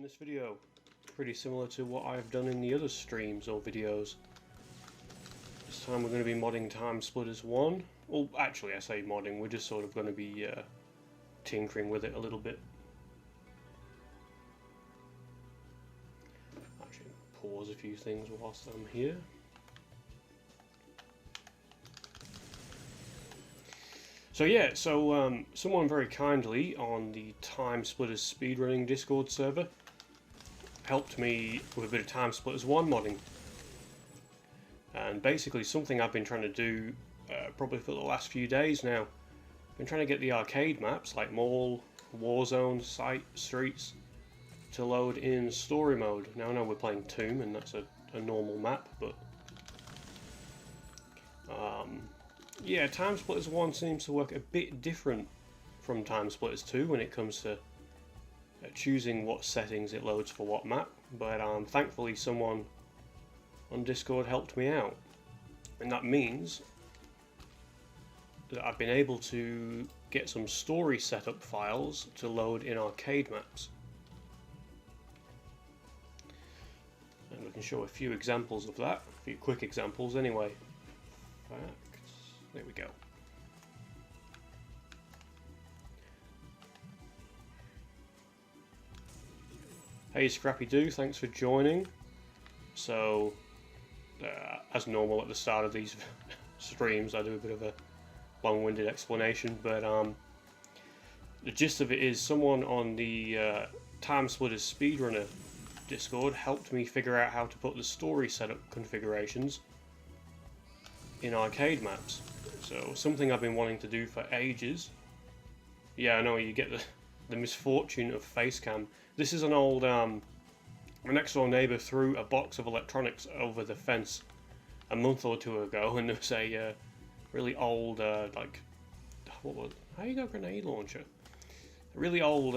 this video, pretty similar to what I've done in the other streams or videos. This time we're going to be modding TimeSplitters 1. Well, actually I say modding, we're just sort of going to be tinkering with it a little bit. Actually, pause a few things whilst I'm here. So yeah, someone very kindly on the TimeSplitters speedrunning Discord server helped me with a bit of TimeSplitters 1 modding. And basically something I've been trying to do probably for the last few days now. I've been trying to get the arcade maps like Mall, Warzone, Site, Streets to load in story mode. Now I know we're playing Tomb and that's a normal map, but yeah, TimeSplitters 1 seems to work a bit different from TimeSplitters 2 when it comes to choosing what settings it loads for what map, but thankfully someone on Discord helped me out, and that means that I've been able to get some story setup files to load in arcade maps. And we can show a few examples of that, a few quick examples anyway. There we go. Hey Scrappy Doo, thanks for joining. So, as normal at the start of these streams, I do a bit of a long-winded explanation, but the gist of it is someone on the TimeSplitters Speedrunner Discord helped me figure out how to put the story setup configurations in arcade maps. So, something I've been wanting to do for ages. Yeah, I know, you get the misfortune of Facecam. This is an old, my next door neighbour threw a box of electronics over the fence a month or two ago, and there was a really old, like, what was it? How you got a grenade launcher? A really old,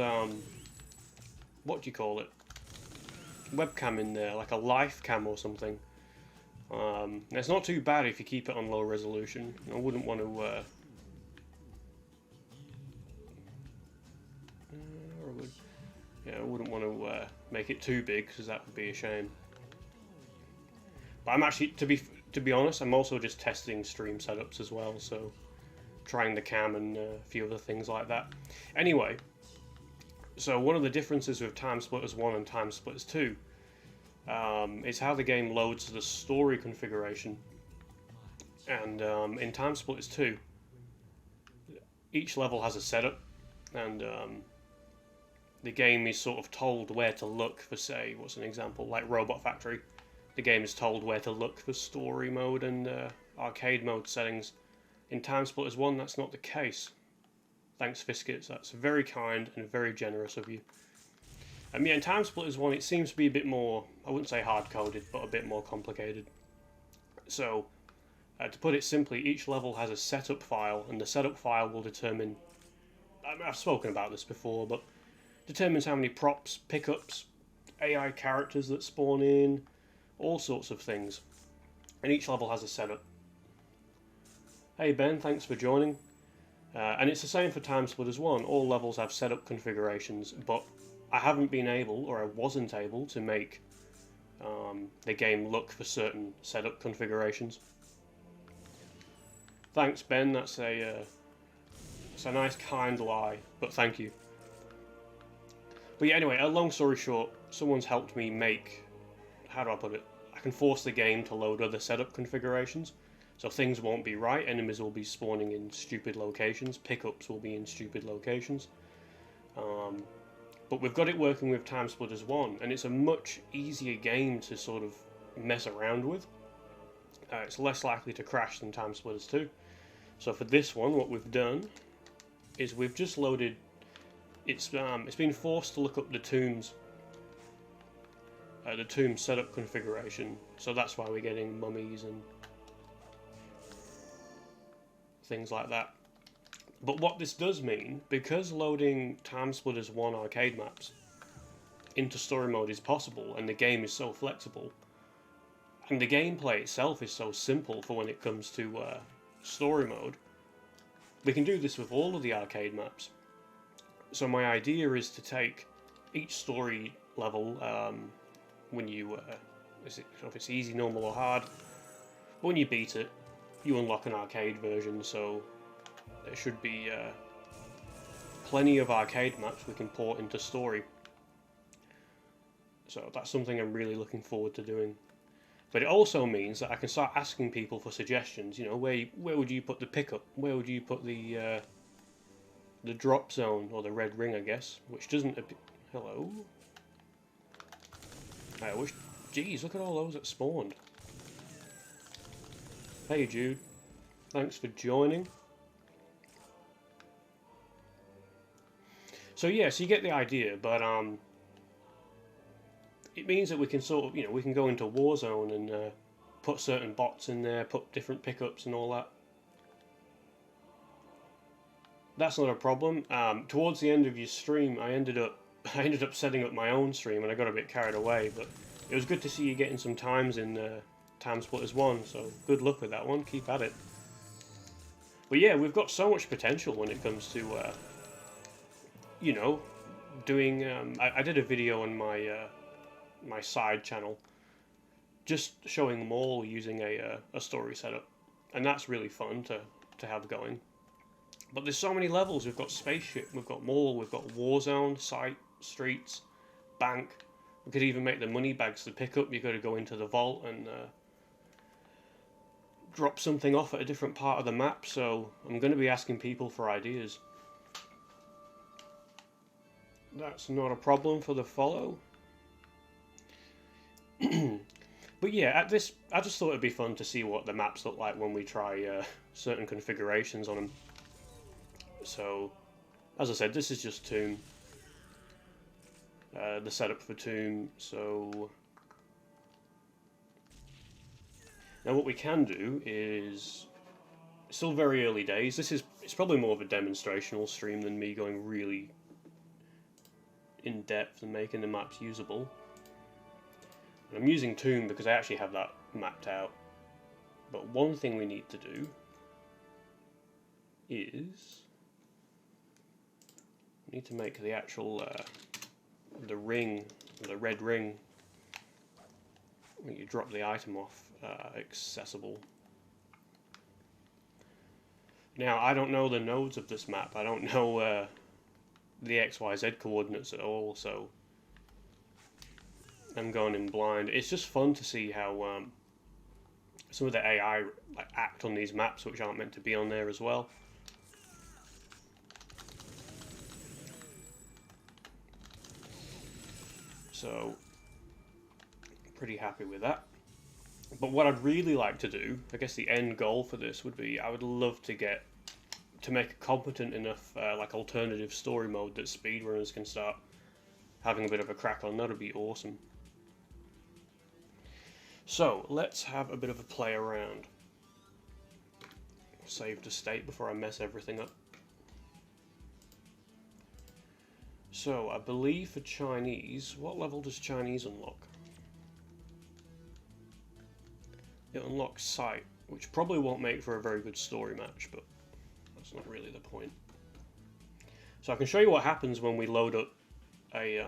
what do you call it? Webcam in there, like a life cam or something. It's not too bad if you keep it on low resolution. I wouldn't want to I wouldn't want to make it too big because that would be a shame. But I'm actually, to be honest, I'm also just testing stream setups as well, so trying the cam and a few other things like that. Anyway, so one of the differences with TimeSplitters 1 and TimeSplitters 2 is how the game loads the story configuration. And in TimeSplitters 2, each level has a setup, and the game is sort of told where to look for, say, what's an example, like Robot Factory. The game is told where to look for story mode and arcade mode settings. In TimeSplitters 1, that's not the case. Thanks, Fiskits, that's very kind and very generous of you. Yeah, in TimeSplitters 1, it seems to be a bit more, I wouldn't say hard-coded, but a bit more complicated. So, to put it simply, each level has a setup file, and the setup file will determine, I've spoken about this before, but determines how many props, pickups, AI characters that spawn in, all sorts of things. And each level has a setup. Hey Ben, thanks for joining. And it's the same for TimeSplitters 1. All levels have setup configurations, but I haven't been able, or I wasn't able, to make the game look for certain setup configurations. Thanks Ben, that's a nice kind lie, but thank you. But yeah, anyway, long story short, someone's helped me make, how do I put it, I can force the game to load other setup configurations, so things won't be right, enemies will be spawning in stupid locations, pickups will be in stupid locations. But we've got it working with TimeSplitters 1, and it's a much easier game to sort of mess around with. It's less likely to crash than TimeSplitters 2. So for this one, what we've done is we've just loaded. It's been forced to look up the Tomb's setup configuration, so that's why we're getting mummies and things like that. But what this does mean, because loading TimeSplitters 1 arcade maps into story mode is possible, and the game is so flexible, and the gameplay itself is so simple for when it comes to story mode, we can do this with all of the arcade maps. So my idea is to take each story level when you if it's easy, normal, or hard. But when you beat it, you unlock an arcade version, so there should be plenty of arcade maps we can port into story. So that's something I'm really looking forward to doing. But it also means that I can start asking people for suggestions. You know, where would you put the pickup? Where would you put the drop zone, or the red ring, I guess, which doesn't. Hello. I wish. Geez, look at all those that spawned. Hey, Jude. Thanks for joining. So yeah, so you get the idea, but it means that we can sort of, we can go into Warzone and put certain bots in there, put different pickups and all that. That's not a problem. Towards the end of your stream, I ended up setting up my own stream, and I got a bit carried away. But it was good to see you getting some times in TimeSplitters 1. So good luck with that one. Keep at it. But yeah, we've got so much potential when it comes to, doing. I did a video on my my side channel, just showing them all using a story setup, and that's really fun to have going. But there's so many levels. We've got spaceship, we've got mall, we've got Warzone, site, streets, bank. We could even make the money bags to pick up. You've got to go into the vault and drop something off at a different part of the map. So I'm going to be asking people for ideas. That's not a problem for the follow. But yeah, I just thought it'd be fun to see what the maps look like when we try certain configurations on them. So, as I said, this is just Tomb. The setup for Tomb. So now what we can do is, still very early days. It's probably more of a demonstrational stream than me going really in depth and making the maps usable. And I'm using Tomb because I actually have that mapped out. But one thing we need to do is we need to make the actual the ring, the red ring, when you drop the item off, accessible. Now, I don't know the nodes of this map. I don't know the XYZ coordinates at all, so I'm going in blind. It's just fun to see how some of the AI act on these maps, which aren't meant to be on there as well. So, pretty happy with that. But what I'd really like to do, I guess the end goal for this would be, I would love to make a competent enough alternative story mode that speedrunners can start having a bit of a crack on. That would be awesome. So, let's have a bit of a play around. Save to state before I mess everything up. So, I believe for Chinese, what level does Chinese unlock? It unlocks sight, which probably won't make for a very good story match, but that's not really the point. So I can show you what happens when we load up a...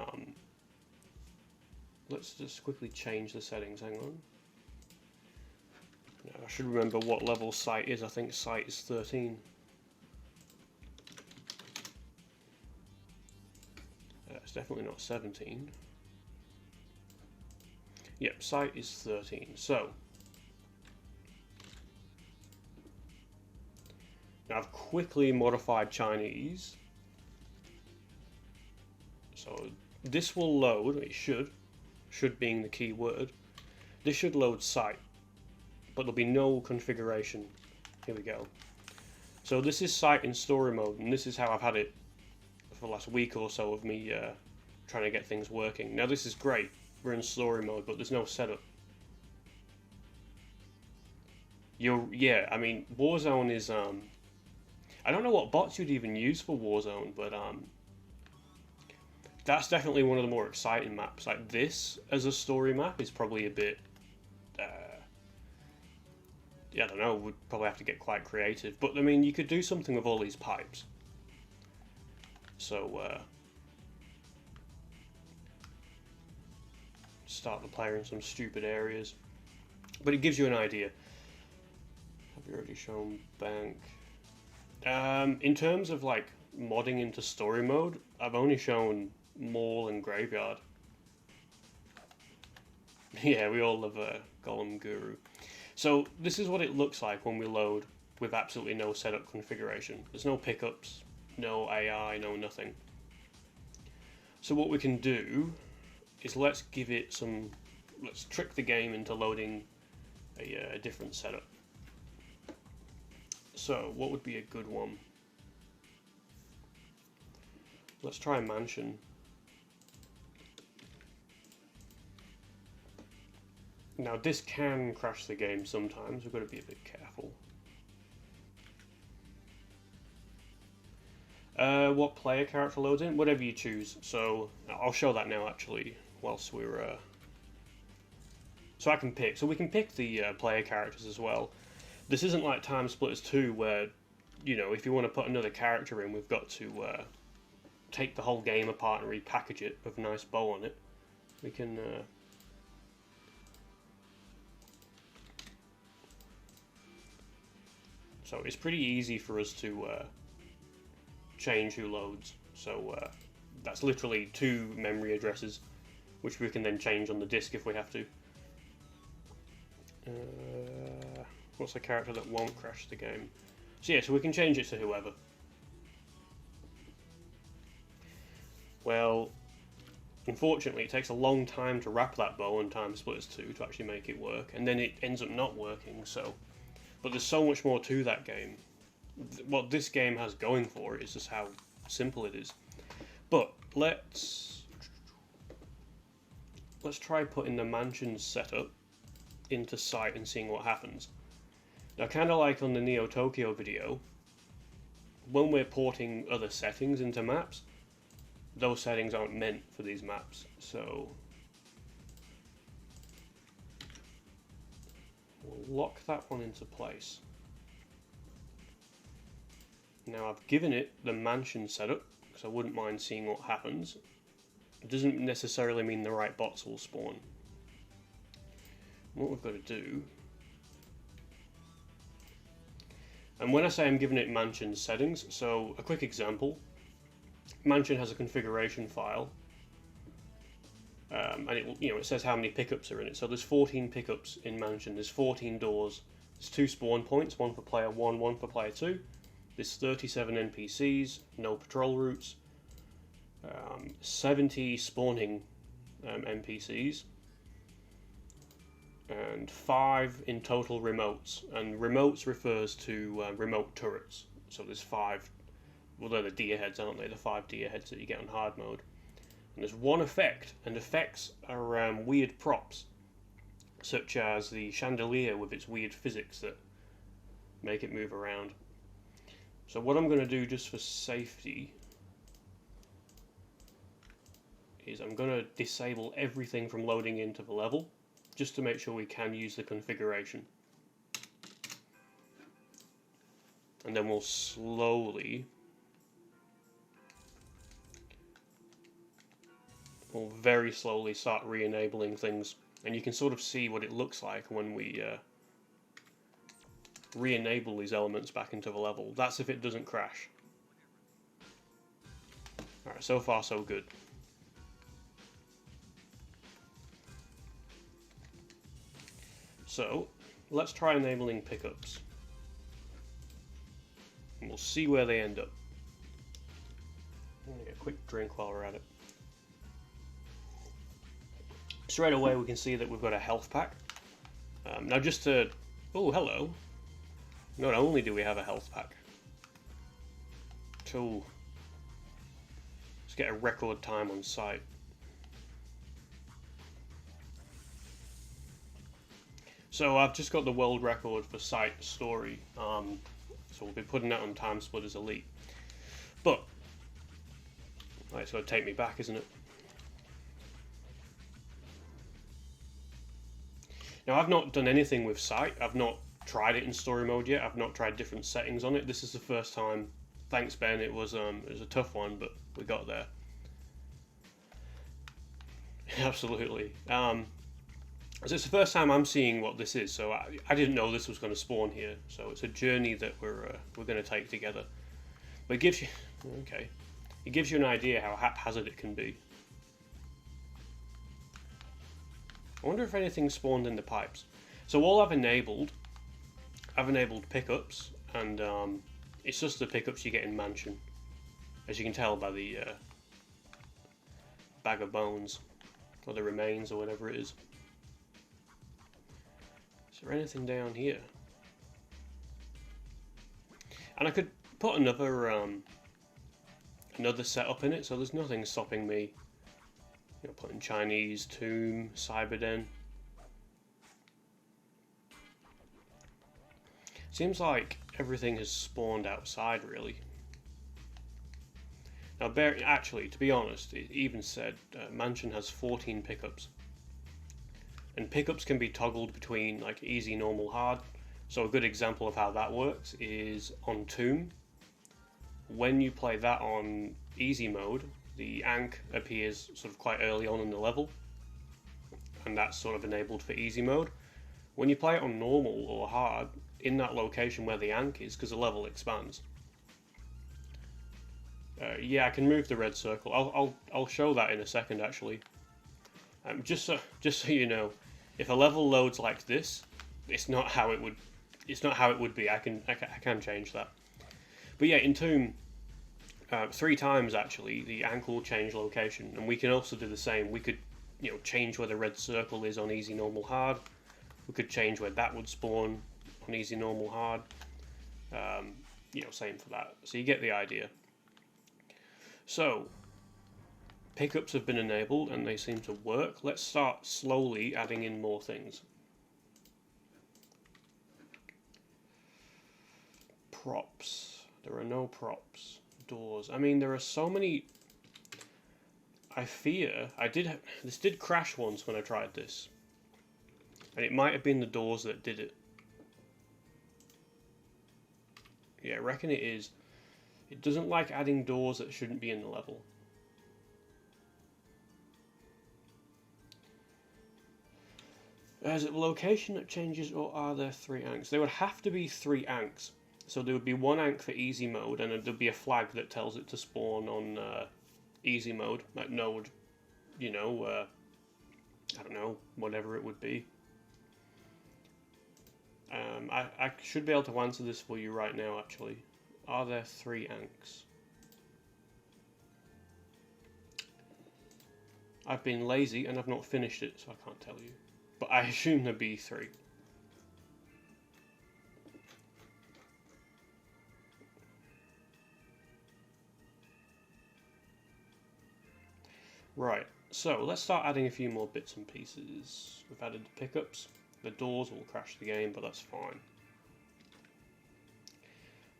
let's just quickly change the settings, hang on. Now, I should remember what level sight is. I think sight is 13. It's definitely not 17. Yep, sight is 13. So, now I've quickly modified Chinese. So this will load, it should being the key word. This should load sight, but there'll be no configuration. Here we go. So this is sight in story mode, and this is how I've had it for the last week or so of me trying to get things working. Now this is great, we're in story mode, but there's no setup. Yeah, I mean, Warzone is, I don't know what bots you'd even use for Warzone, but that's definitely one of the more exciting maps. Like this as a story map is probably a bit, yeah, I don't know, we'd probably have to get quite creative. But I mean, you could do something with all these pipes. So, start the player in some stupid areas. But it gives you an idea. Have you already shown bank? In terms of like modding into story mode, I've only shown mall and graveyard. Yeah, we all love a Golem Guru. So this is what it looks like when we load with absolutely no setup configuration. There's no pickups, no AI, no nothing. So what we can do is let's trick the game into loading a different setup. So what would be a good one? Let's try a mansion. Now this can crash the game sometimes, we've got to be a bit careful. What player character loads in? Whatever you choose. So I'll show that now actually, whilst we're... So I can pick. So we can pick the player characters as well. This isn't like TimeSplitters 2 where, you know, if you want to put another character in, we've got to take the whole game apart and repackage it with a nice bow on it. We can... So it's pretty easy for us to change who loads. So that's literally 2 memory addresses, which we can then change on the disk if we have to. What's the character that won't crash the game? So yeah, so we can change it to whoever. Well, unfortunately it takes a long time to wrap that bow on TimeSplitters 2 to actually make it work, and then it ends up not working, so... But there's so much more to that game. What this game has going for it is just how simple it is. But let's try putting the mansion setup into sight and seeing what happens. Now, kind of like on the Neo Tokyo video, when we're porting other settings into maps, those settings aren't meant for these maps. So we'll lock that one into place. Now I've given it the mansion setup because I wouldn't mind seeing what happens. It doesn't necessarily mean the right bots will spawn. What we've got to do, and when I say I'm giving it mansion settings, so a quick example, mansion has a configuration file, and it says how many pickups are in it. So there's 14 pickups in mansion, there's 14 doors, there's 2 spawn points, one for player 1, one for player 2. There's 37 NPCs, no patrol routes, 70 spawning NPCs, and 5 in total remotes. And remotes refers to remote turrets. So there's 5, well they're the deer heads, aren't they? The 5 deer heads that you get on hard mode. And there's one effect, and effects are weird props, such as the chandelier with its weird physics that make it move around. So what I'm going to do just for safety is I'm going to disable everything from loading into the level, just to make sure we can use the configuration. And then we'll very slowly start re-enabling things. And you can sort of see what it looks like when we re-enable these elements back into the level. That's if it doesn't crash. Alright, so far so good. So, let's try enabling pickups. And we'll see where they end up. I'm going to get a quick drink while we're at it. Straight away we can see that we've got a health pack. Now just to... Oh, hello. Not only do we have a health pack. Let's get a record time on site. So I've just got the world record for site story. So we'll be putting that on TimeSplitters Elite. But, right, it's going to take me back, isn't it? Now I've not done anything with site. I've not tried it in story mode yet. I've not tried different settings on it. This is the first time. Thanks, Ben. It was a tough one, but we got there. Absolutely. So it's the first time I'm seeing what this is, so I didn't know this was going to spawn here. So it's a journey that we're going to take together. But it gives you it gives you an idea how haphazard it can be. I wonder if anything spawned in the pipes. So all I've enabled pickups, and it's just the pickups you get in Mansion, as you can tell by the bag of bones, or the remains, or whatever it is. Is there anything down here? And I could put another setup in it, so there's nothing stopping me, you know, putting Chinese, tomb, Cyberden. Seems like everything has spawned outside, really. Now, actually, to be honest, it even said Mansion has 14 pickups. And pickups can be toggled between like easy, normal, hard. So a good example of how that works is on Tomb. When you play that on easy mode, the Ankh appears sort of quite early on in the level. And that's sort of enabled for easy mode. When you play it on normal or hard, in that location where the Ankh is, because the level expands. Yeah, I can move the red circle. I'll show that in a second, actually. Just so you know, if a level loads like this, it's not how it would be. I can change that. But yeah, in Tomb, 3 times actually, the Ankh will change location, and we can also do the same. We could, you know, change where the red circle is on easy, normal, hard. We could change where that would spawn on easy, normal, hard. You know, same for that. So you get the idea. So pickups have been enabled and they seem to work. Let's start slowly adding in more things. Props. There are no props. Doors. I mean, there are so many. I fear this did crash once when I tried this, and it might have been the doors that did it. Yeah, I reckon it is. It doesn't like adding doors that shouldn't be in the level. Is it the location that changes, or are there 3 Ankhs? There would have to be 3 Ankhs. So there would be 1 Ankh for easy mode, and there'd be a flag that tells it to spawn on easy mode, like node, you know, I don't know, whatever it would be. I should be able to answer this for you right now, actually. Are there 3 Ankhs? I've been lazy and I've not finished it, so I can't tell you. But I assume there'd be 3. Right, so let's start adding a few more bits and pieces. We've added the pickups. The doors will crash the game, but that's fine.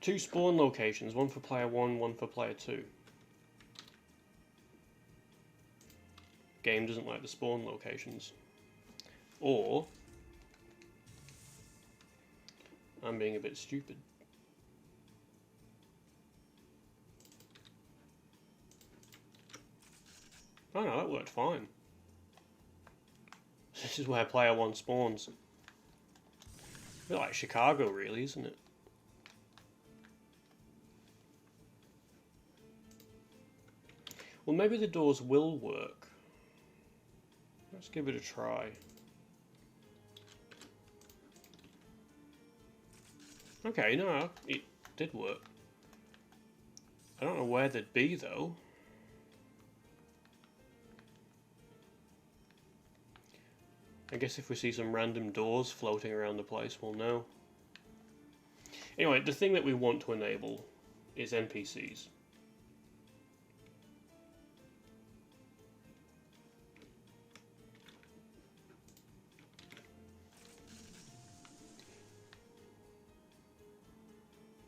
2 spawn locations, 1 for player 1, 1 for player 2. Game doesn't like the spawn locations. Or I'm being a bit stupid. Oh no, that worked fine. This is where player 1 spawns. A bit like Chicago, really, isn't it? Well, maybe the doors will work. Let's give it a try. Okay, no, it did work. I don't know where they'd be, though. I guess if we see some random doors floating around the place, we'll know. Anyway, the thing that we want to enable is NPCs.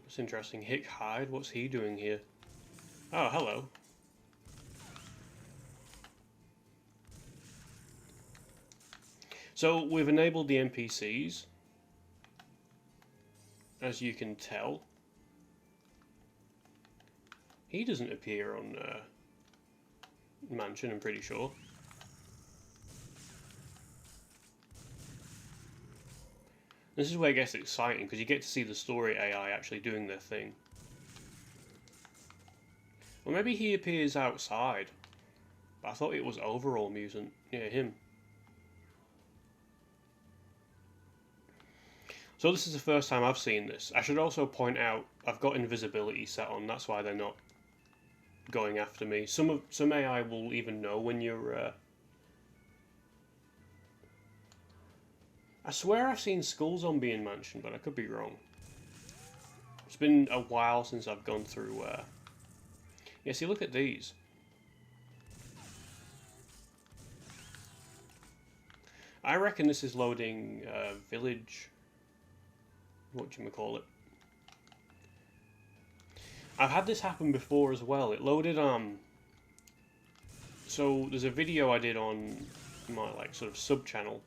That's interesting. Hick Hyde, what's he doing here? Oh, hello. So we've enabled the NPCs, as you can tell. He doesn't appear on Mansion, I'm pretty sure. This is where it gets exciting, because you get to see the story AI actually doing their thing. Or maybe he appears outside. But I thought it was overall mutant. Yeah, him. So this is the first time I've seen this. I should also point out I've got invisibility set on. That's why they're not going after me. Some AI will even know when you're. I swear I've seen Skull Zombie in Mansion, but I could be wrong. It's been a while since I've gone through. Yeah, see, look at these. I reckon this is loading village. Whatchamacallit. I've had this happen before as well. It loaded so there's a video I did on my like sort of sub channel.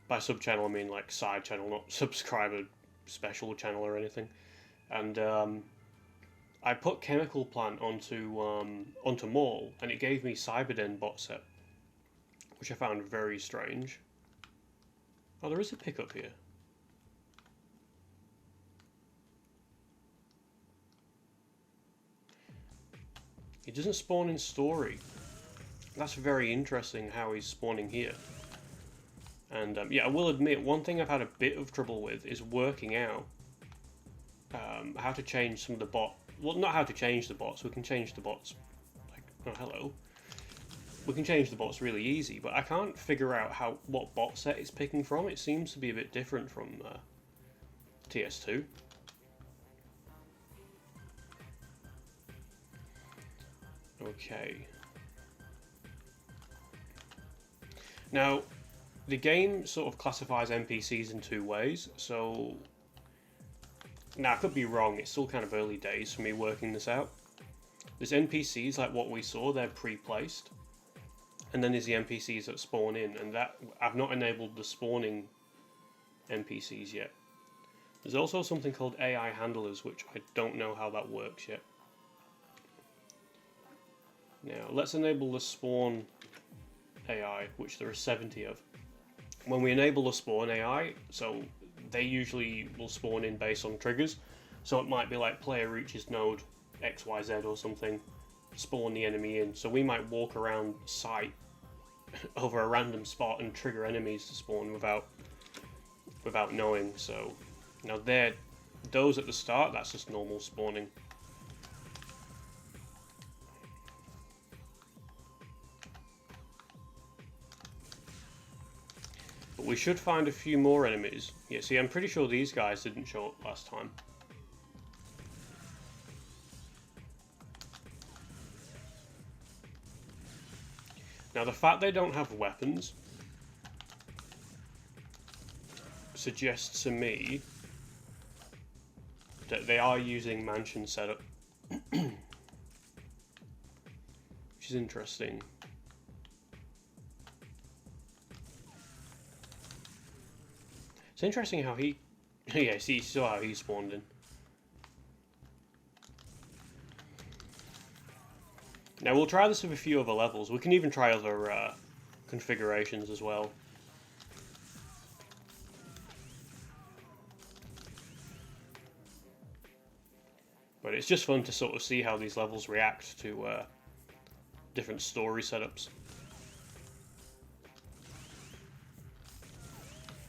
By sub channel I mean like side channel, not subscriber special channel or anything. And I put Chemical Plant onto Mall, and it gave me Cyberden bot set, which I found very strange. Oh, there is a pickup here. It doesn't spawn in story. That's very interesting how he's spawning here. And yeah, I will admit, one thing I've had a bit of trouble with is working out how to change some of the bot. Well, not how to change the bots. We can change the bots. Like, oh, hello. We can change the bots really easy, but I can't figure out what bot set it's picking from. It seems to be a bit different from TS2. Okay. Now, the game sort of classifies NPCs in two ways, so... Now, I could be wrong, it's still kind of early days for me working this out. There's NPCs, like what we saw, they're pre-placed. And then there's the NPCs that spawn in, and that I've not enabled the spawning NPCs yet. There's also something called AI handlers, which I don't know how that works yet. Now, let's enable the spawn AI, which there are 70 of. When we enable the spawn AI, so they usually will spawn in based on triggers. So it might be like player reaches node XYZ or something, spawn the enemy in. So we might walk around site over a random spot and trigger enemies to spawn without knowing. So now those at the start, that's just normal spawning. But we should find a few more enemies. Yeah, see, I'm pretty sure these guys didn't show up last time. Now, the fact they don't have weapons suggests to me that they are using mansion setup. Which is interesting. It's interesting how he... yeah, see, you saw how he spawned in. Now, we'll try this with a few other levels. We can even try other configurations as well. But it's just fun to sort of see how these levels react to different story setups.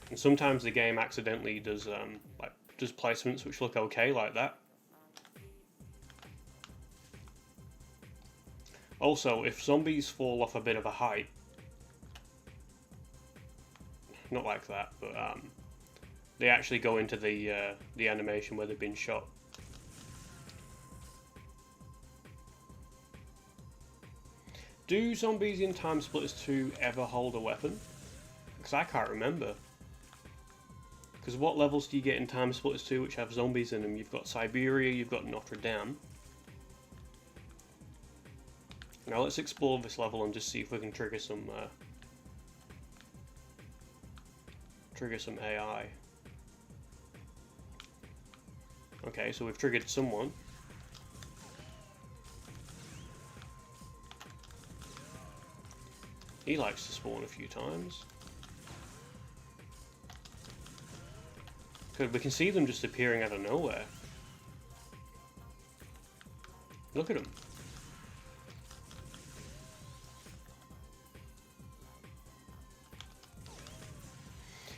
And sometimes the game accidentally does placements which look okay like that. Also, if zombies fall off a bit of a height, not like that, but they actually go into the animation where they've been shot. Do zombies in TimeSplitters 2 ever hold a weapon? Because I can't remember. Because what levels do you get in TimeSplitters 2 which have zombies in them? You've got Siberia, you've got Notre Dame. Now let's explore this level and just see if we can trigger some AI. Okay, so we've triggered someone. He likes to spawn a few times. Good, we can see them just appearing out of nowhere. Look at them.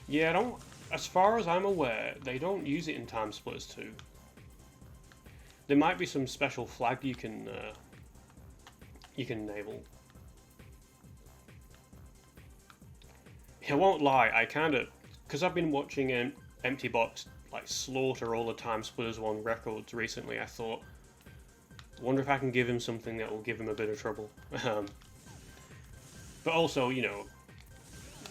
Yeah, I don't. As far as I'm aware, they don't use it in TimeSplitters 2. There might be some special flag you can enable. I won't lie, I kind of, because I've been watching an Empty Box like slaughter all the TimeSplitters 1 records recently. I thought, I wonder if I can give him something that will give him a bit of trouble. But also, you know,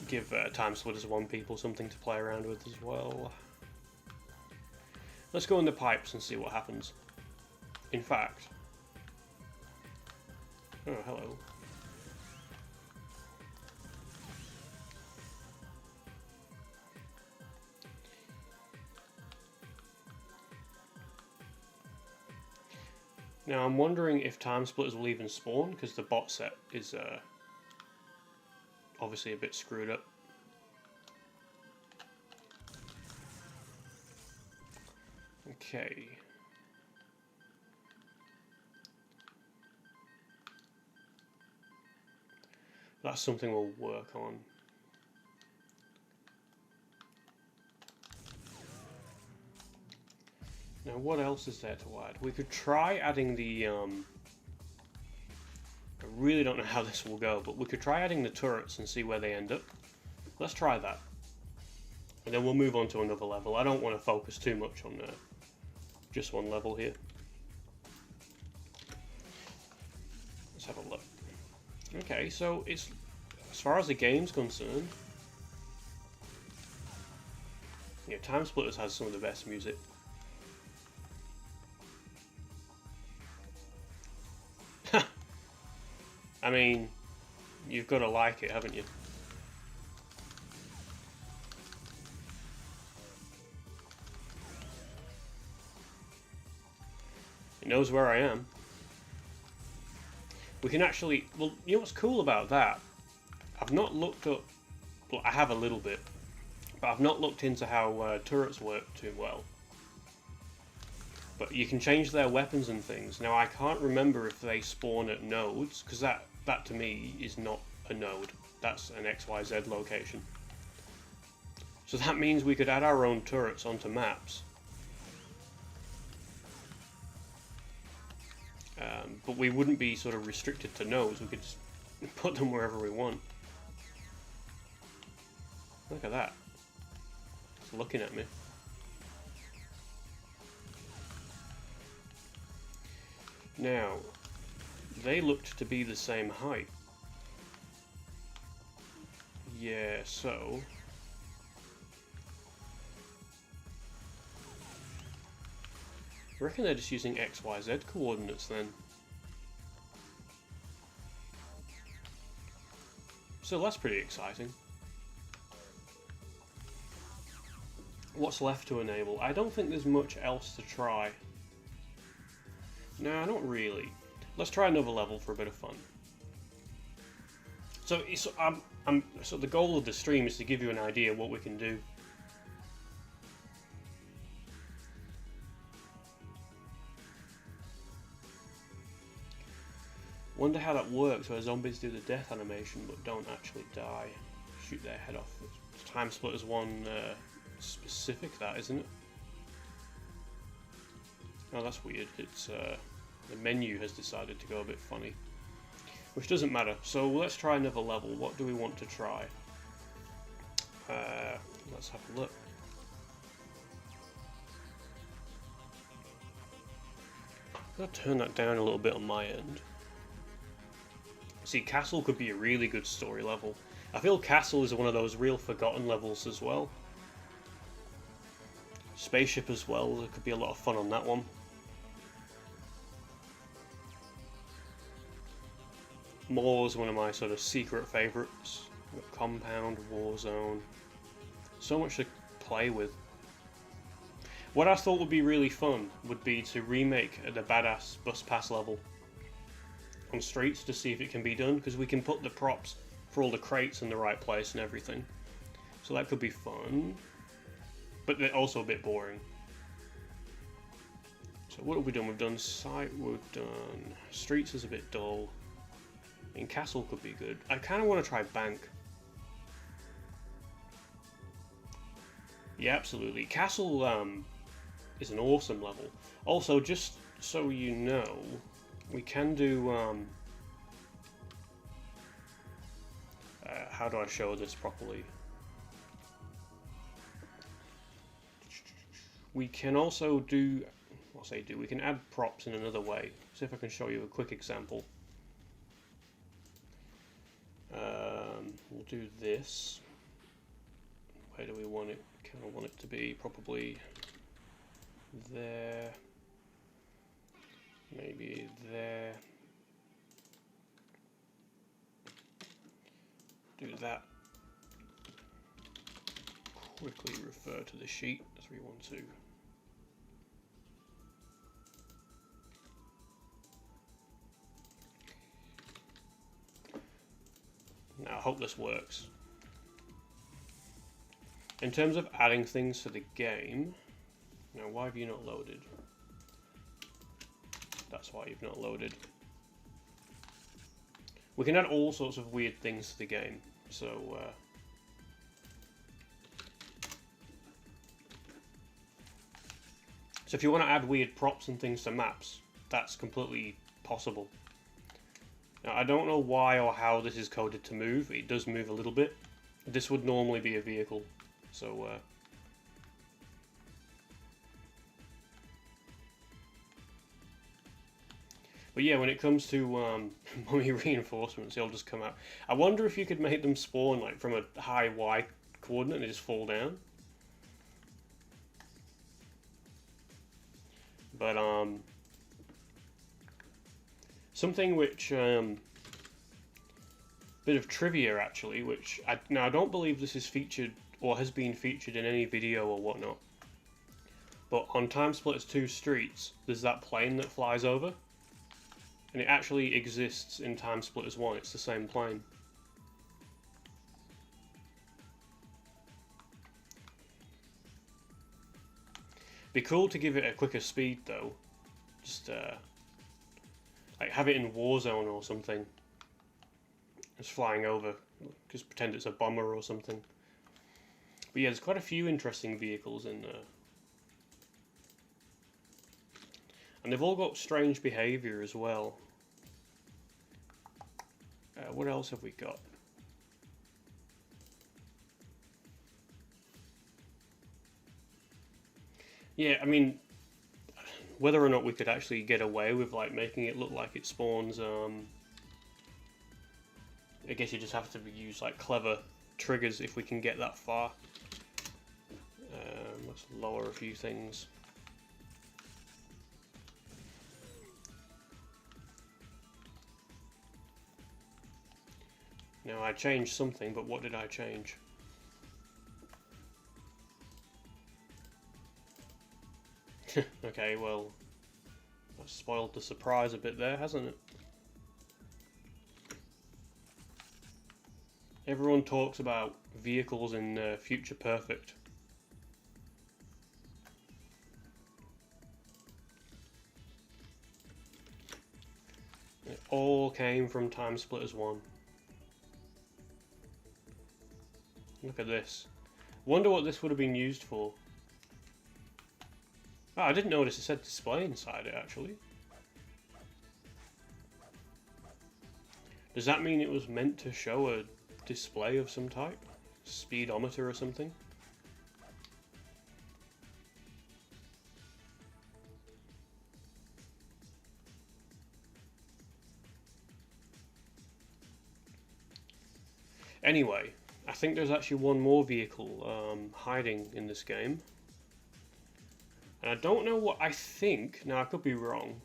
give TimeSplitters 1 people something to play around with as well. Let's go in the pipes and see what happens. In fact... Oh, hello. Now I'm wondering if TimeSplitters will even spawn, because the bot set is obviously a bit screwed up. Okay. That's something we'll work on. Now what else is there to add? We could try adding the I really don't know how this will go, but we could try adding the turrets and see where they end up. Let's try that. And then we'll move on to another level. I don't want to focus too much on just one level here. Let's have a look. Okay, so it's, as far as the game's concerned, yeah, TimeSplitters has some of the best music. I mean, you've got to like it, haven't you? It knows where I am. We can actually, well, you know what's cool about that? I've not looked up, well, I have a little bit, but I've not looked into how turrets work too well. But you can change their weapons and things. Now I can't remember if they spawn at nodes, because that to me is not a node. That's an XYZ location. So that means we could add our own turrets onto maps. But we wouldn't be sort of restricted to nodes. We could just put them wherever we want. Look at that. It's looking at me. Now, they looked to be the same height. Yeah, so... I reckon they're just using XYZ coordinates then. So that's pretty exciting. What's left to enable? I don't think there's much else to try. No, not really. Let's try another level for a bit of fun. So, so the goal of the stream is to give you an idea of what we can do. Wonder how that works, where zombies do the death animation but don't actually die. Shoot their head off. It's TimeSplitters 1 specific, that, isn't it? Oh, that's weird. It's the menu has decided to go a bit funny. Which doesn't matter. So let's try another level. What do we want to try? Let's have a look. I'll turn that down a little bit on my end. See, Castle could be a really good story level. I feel Castle is one of those real forgotten levels as well. Spaceship as well, there could be a lot of fun on that one. Moore's one of my sort of secret favourites. Compound, Warzone. So much to play with. What I thought would be really fun would be to remake the badass bus pass level on streets to see if it can be done, because we can put the props for all the crates in the right place and everything. So that could be fun. but they're also a bit boring. So what have we done? We've done site, we've done streets is a bit dull. I mean, castle could be good. I kind of want to try bank. Yeah, absolutely. Castle is an awesome level. Also, just so you know, we can do... how do I show this properly? We can also do... I'll say do. We can add props in another way. See if I can show you a quick example. We'll do this. Where do we want it? Kind of want it to be probably there. Maybe there. Do that. Quickly refer to the sheet as we want to. Now I hope this works. In terms of adding things to the game, now why have you not loaded? That's why you've not loaded. We can add all sorts of weird things to the game, so if you want to add weird props and things to maps, that's completely possible. Now, I don't know why or how this is coded to move. It does move a little bit. This would normally be a vehicle, so but yeah, when it comes to mummy reinforcements, they'll just come out. I wonder if you could make them spawn like from a high Y coordinate and just fall down. But something which bit of trivia actually, which I don't believe this is featured or has been featured in any video or whatnot. But on TimeSplitters 2 Streets, there's that plane that flies over. And it actually exists in TimeSplitters 1, it's the same plane. Be cool to give it a quicker speed though. Just like have it in Warzone or something. Just flying over. Just pretend it's a bomber or something. But yeah, there's quite a few interesting vehicles in there. And they've all got strange behaviour as well. What else have we got? Yeah, I mean, whether or not we could actually get away with like making it look like it spawns, I guess you just have to use like clever triggers if we can get that far. Let's lower a few things. Now I changed something, but what did I change? Okay, well, that spoiled the surprise a bit there, hasn't it? Everyone talks about vehicles in Future Perfect. It all came from TimeSplitters 1. Look at this. Wonder what this would have been used for. Oh, I didn't notice it said display inside it, actually. Does that mean it was meant to show a display of some type? Speedometer or something? Anyway, I think there's actually one more vehicle hiding in this game. And I don't know what I think. Now, I could be wrong.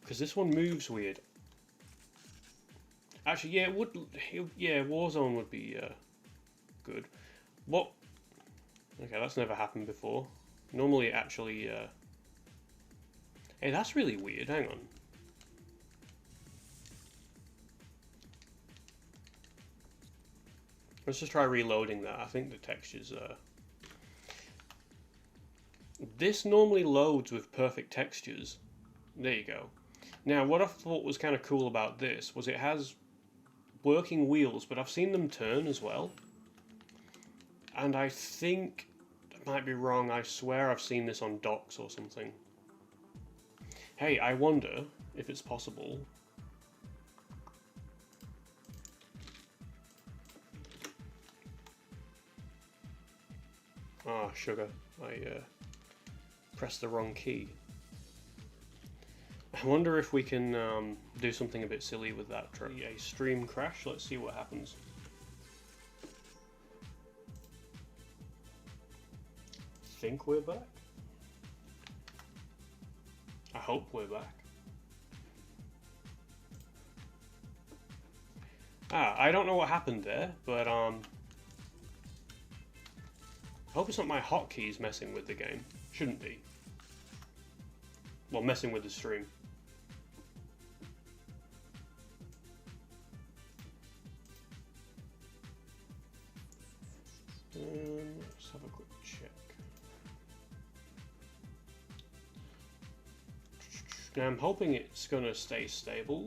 Because this one moves weird. Actually, yeah, it would. Yeah, Warzone would be good. What? Okay, that's never happened before. Normally, it actually. Hey, that's really weird. Hang on. Let's just try reloading that. I think the textures this normally loads with perfect textures. There you go. Now, what I thought was kind of cool about this was it has working wheels, but I've seen them turn as well. And I think, I might be wrong, I swear I've seen this on docks or something. Hey, I wonder if it's possible. Ah, sugar. I pressed the wrong key. I wonder if we can do something a bit silly with that. A stream crash. Let's see what happens. Think we're back? I hope we're back. I don't know what happened there, but I hope it's not my hotkeys messing with the game. Shouldn't be. Well, messing with the stream. Let's have a quick check. Now I'm hoping it's gonna stay stable,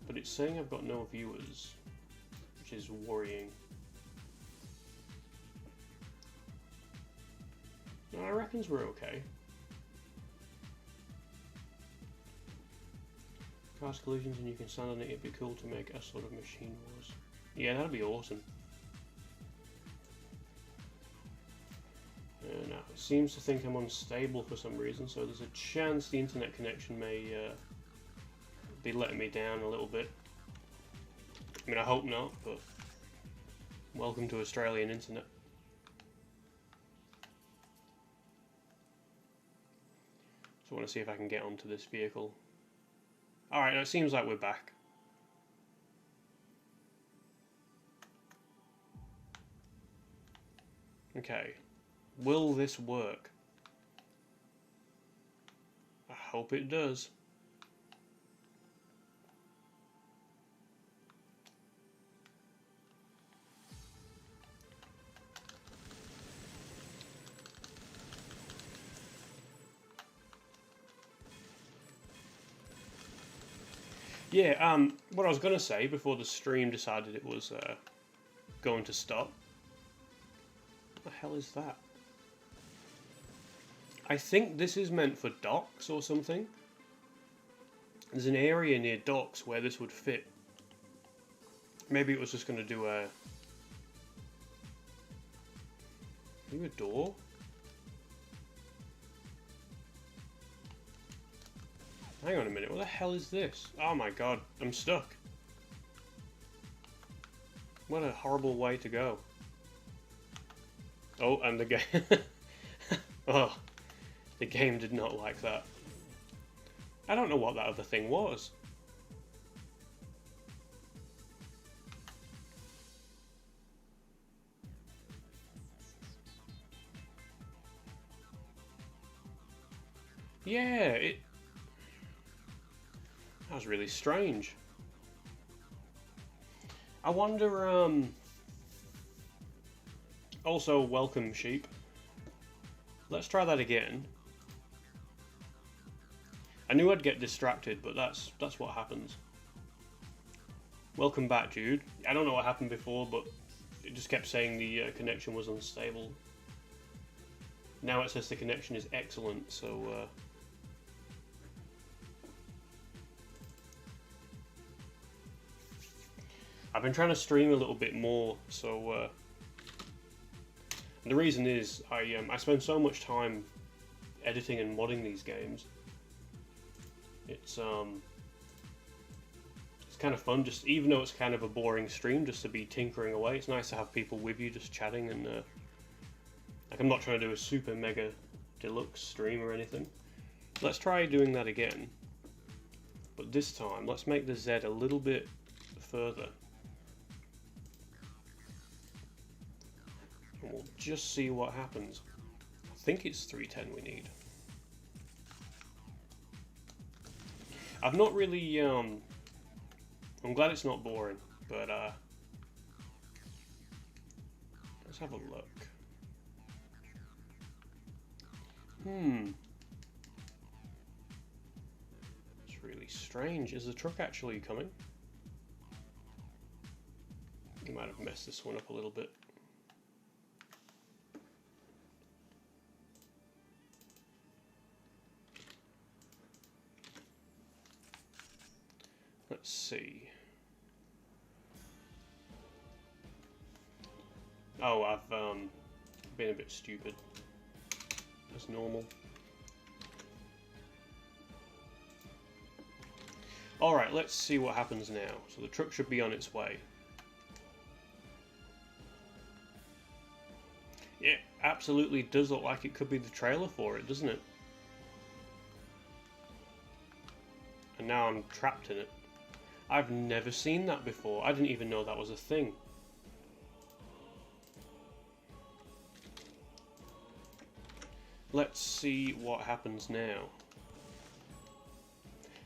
but it's saying I've got no viewers, which is worrying. No, I reckons we're okay. Cast collisions and you can stand on it. It'd be cool to make a sort of machine wars. Yeah, that'd be awesome. Now it seems to think I'm unstable for some reason, so there's a chance the internet connection may be letting me down a little bit. I mean, I hope not, but welcome to Australian internet. So I want to see if I can get onto this vehicle. Alright, now it seems like we're back. Okay. Will this work? I hope it does. Yeah, what I was going to say before the stream decided it was going to stop. What the hell is that? I think this is meant for docks or something. There's an area near docks where this would fit. Maybe it was just going to do a... Maybe a door? Hang on a minute, what the hell is this? Oh my god, I'm stuck. What a horrible way to go. Oh, and the game... Oh, the game did not like that. I don't know what that other thing was. Yeah, it... That was really strange. I wonder, Also, welcome, sheep. Let's try that again. I knew I'd get distracted, but that's what happens. Welcome back, Jude. I don't know what happened before, but it just kept saying the connection was unstable. Now it says the connection is excellent, so... I've been trying to stream a little bit more, so the reason is I spend so much time editing and modding these games. It's kind of fun, just even though it's kind of a boring stream, just to be tinkering away. It's nice to have people with you, just chatting, and like I'm not trying to do a super mega deluxe stream or anything. Let's try doing that again, but this time let's make the Z a little bit further. And we'll just see what happens. I think it's 310 we need. I've not really, I'm glad it's not boring, but Let's have a look. It's really strange. Is the truck actually coming? You might have messed this one up a little bit. Let's see. Oh, I've been a bit stupid. As normal. Alright, let's see what happens now. So the truck should be on its way. It absolutely does look like it could be the trailer for it, doesn't it? And now I'm trapped in it. I've never seen that before. I didn't even know that was a thing. Let's see what happens now.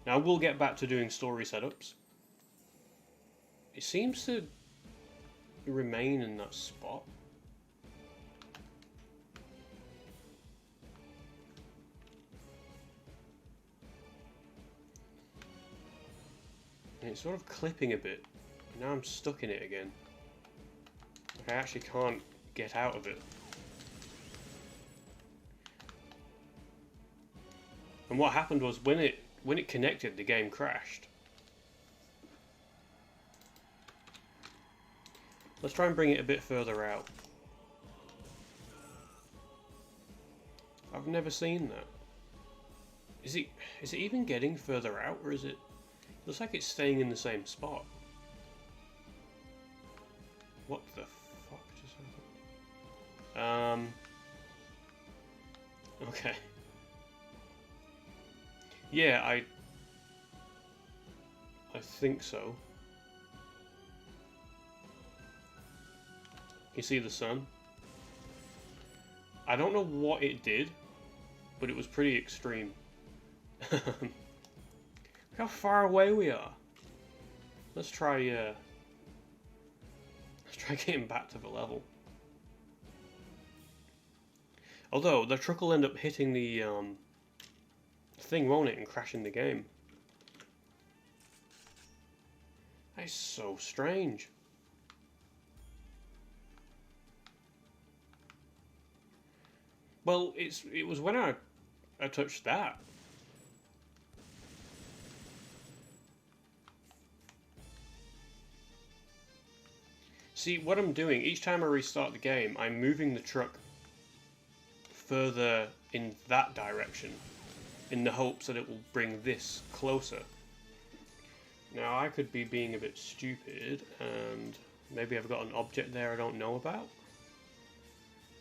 Now we'll get back to doing story setups. It seems to remain in that spot. And it's sort of clipping a bit. Now I'm stuck in it again. Like I actually can't get out of it. And what happened was when it connected, the game crashed. Let's try and bring it a bit further out. I've never seen that. Is it even getting further out, or is it? Looks like it's staying in the same spot. What the fuck just happened? Okay. Yeah, I think so. You see the sun? I don't know what it did, but it was pretty extreme. Look how far away we are. Let's try getting back to the level. Although the truck will end up hitting the thing, won't it, and crashing the game. That is so strange. Well, it was when I touched that. See, what I'm doing, each time I restart the game, I'm moving the truck further in that direction, in the hopes that it will bring this closer. Now, I could be being a bit stupid, and maybe I've got an object there I don't know about.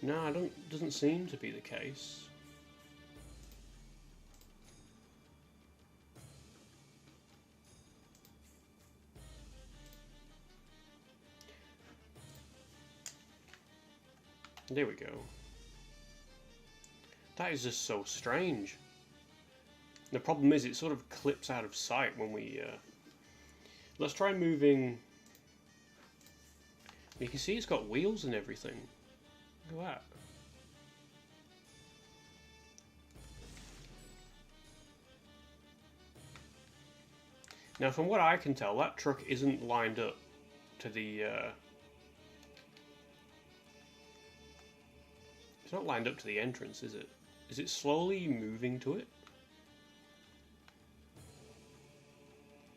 No, doesn't seem to be the case. There we go. That is just so strange. The problem is it sort of clips out of sight when we... Let's try moving... You can see it's got wheels and everything. Look at that. Now, from what I can tell, that truck isn't lined up to the... It's not lined up to the entrance, is it? Is it slowly moving to it?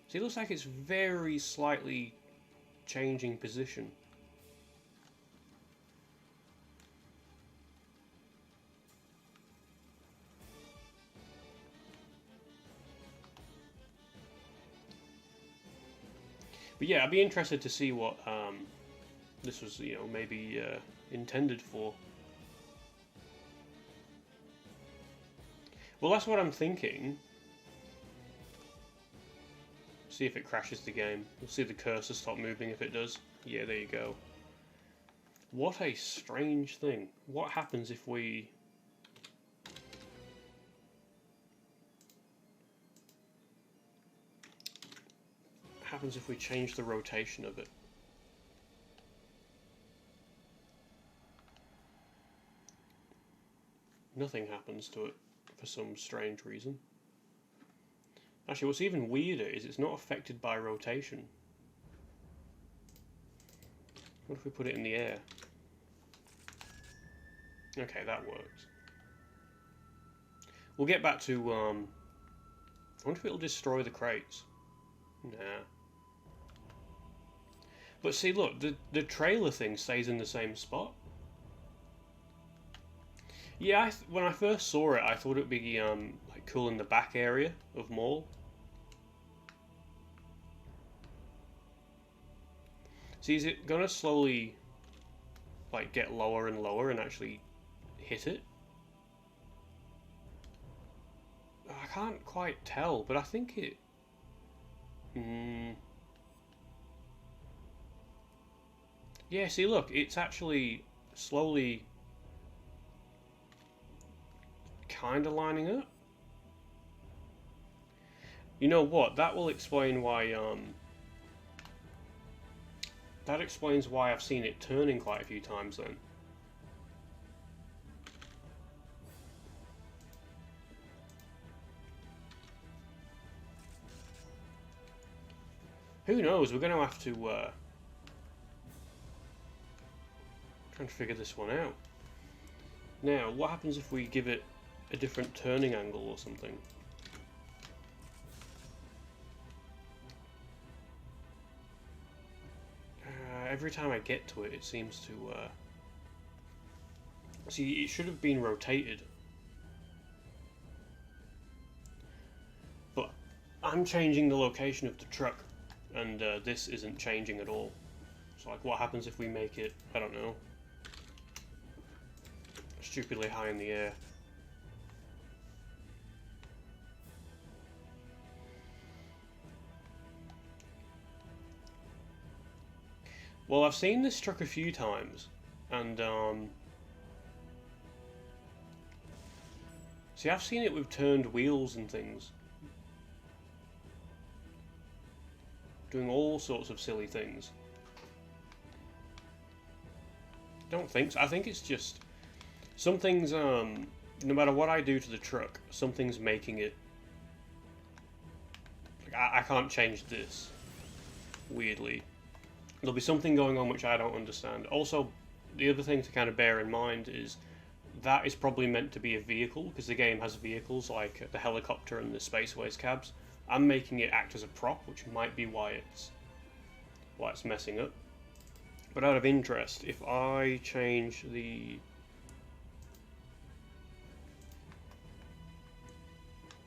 See, it looks like it's very slightly changing position. But yeah, I'd be interested to see what this was, you know, maybe intended for. Well, that's what I'm thinking. See if it crashes the game. We'll see the cursor stop moving if it does. Yeah, there you go. What a strange thing. What happens if we... What happens if we change the rotation of it? nothing happens to it for some strange reason. Actually, what's even weirder is it's not affected by rotation. What if we put it in the air? Okay, that works. We'll get back to, I wonder if it'll destroy the crates. Nah. But see, look, the trailer thing stays in the same spot. Yeah, when I first saw it, I thought it'd be like cool in the back area of Mall. See, is it gonna slowly like get lower and lower and actually hit it? I can't quite tell, but I think it. Yeah, see, look, it's actually slowly kind of lining up. You know what? That will explain why. That explains why I've seen it turning quite a few times then. Who knows? We're going to have to try and figure this one out. Now, what happens if we give it a different turning angle or something? Every time I get to it, it seems to... See, it should have been rotated. But I'm changing the location of the truck, and this isn't changing at all. So, like, what happens if we make it, I don't know, stupidly high in the air? Well, I've seen this truck a few times, and see, I've seen it with turned wheels and things, doing all sorts of silly things. Don't think so. I think it's just something's no matter what I do to the truck, something's making it. Like, I can't change this. Weirdly. There'll be something going on which I don't understand. Also, the other thing to kind of bear in mind is that is probably meant to be a vehicle, because the game has vehicles like the helicopter and the Spaceways cabs. I'm making it act as a prop, which might be why it's messing up. But out of interest, if I change the...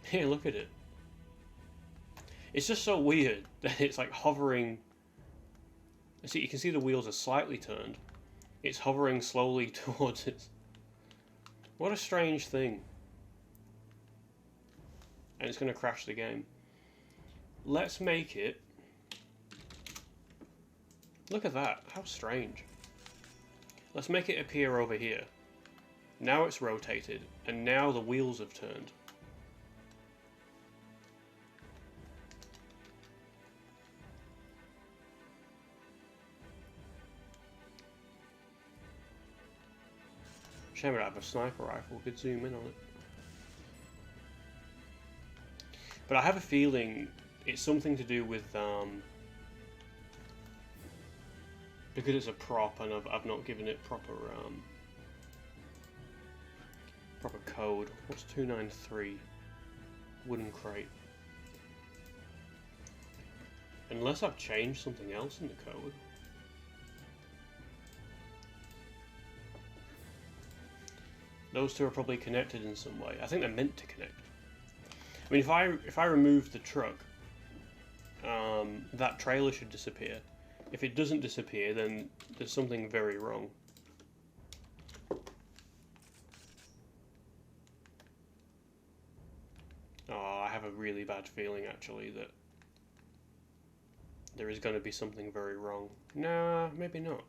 Here, look at it. It's just so weird that it's like hovering... See, you can see the wheels are slightly turned. It's hovering slowly towards it. What a strange thing. And it's going to crash the game. Let's make it... Look at that. How strange. Let's make it appear over here. Now it's rotated, and now the wheels have turned. Shame I have a sniper rifle, could zoom in on it. But I have a feeling it's something to do with, because it's a prop and I've not given it proper code. What's 293? Wooden crate. Unless I've changed something else in the code. Those two are probably connected in some way. I think they're meant to connect. I mean, if I remove the truck, that trailer should disappear. If it doesn't disappear, then there's something very wrong. Oh, I have a really bad feeling, actually, that there is going to be something very wrong. Nah, maybe not.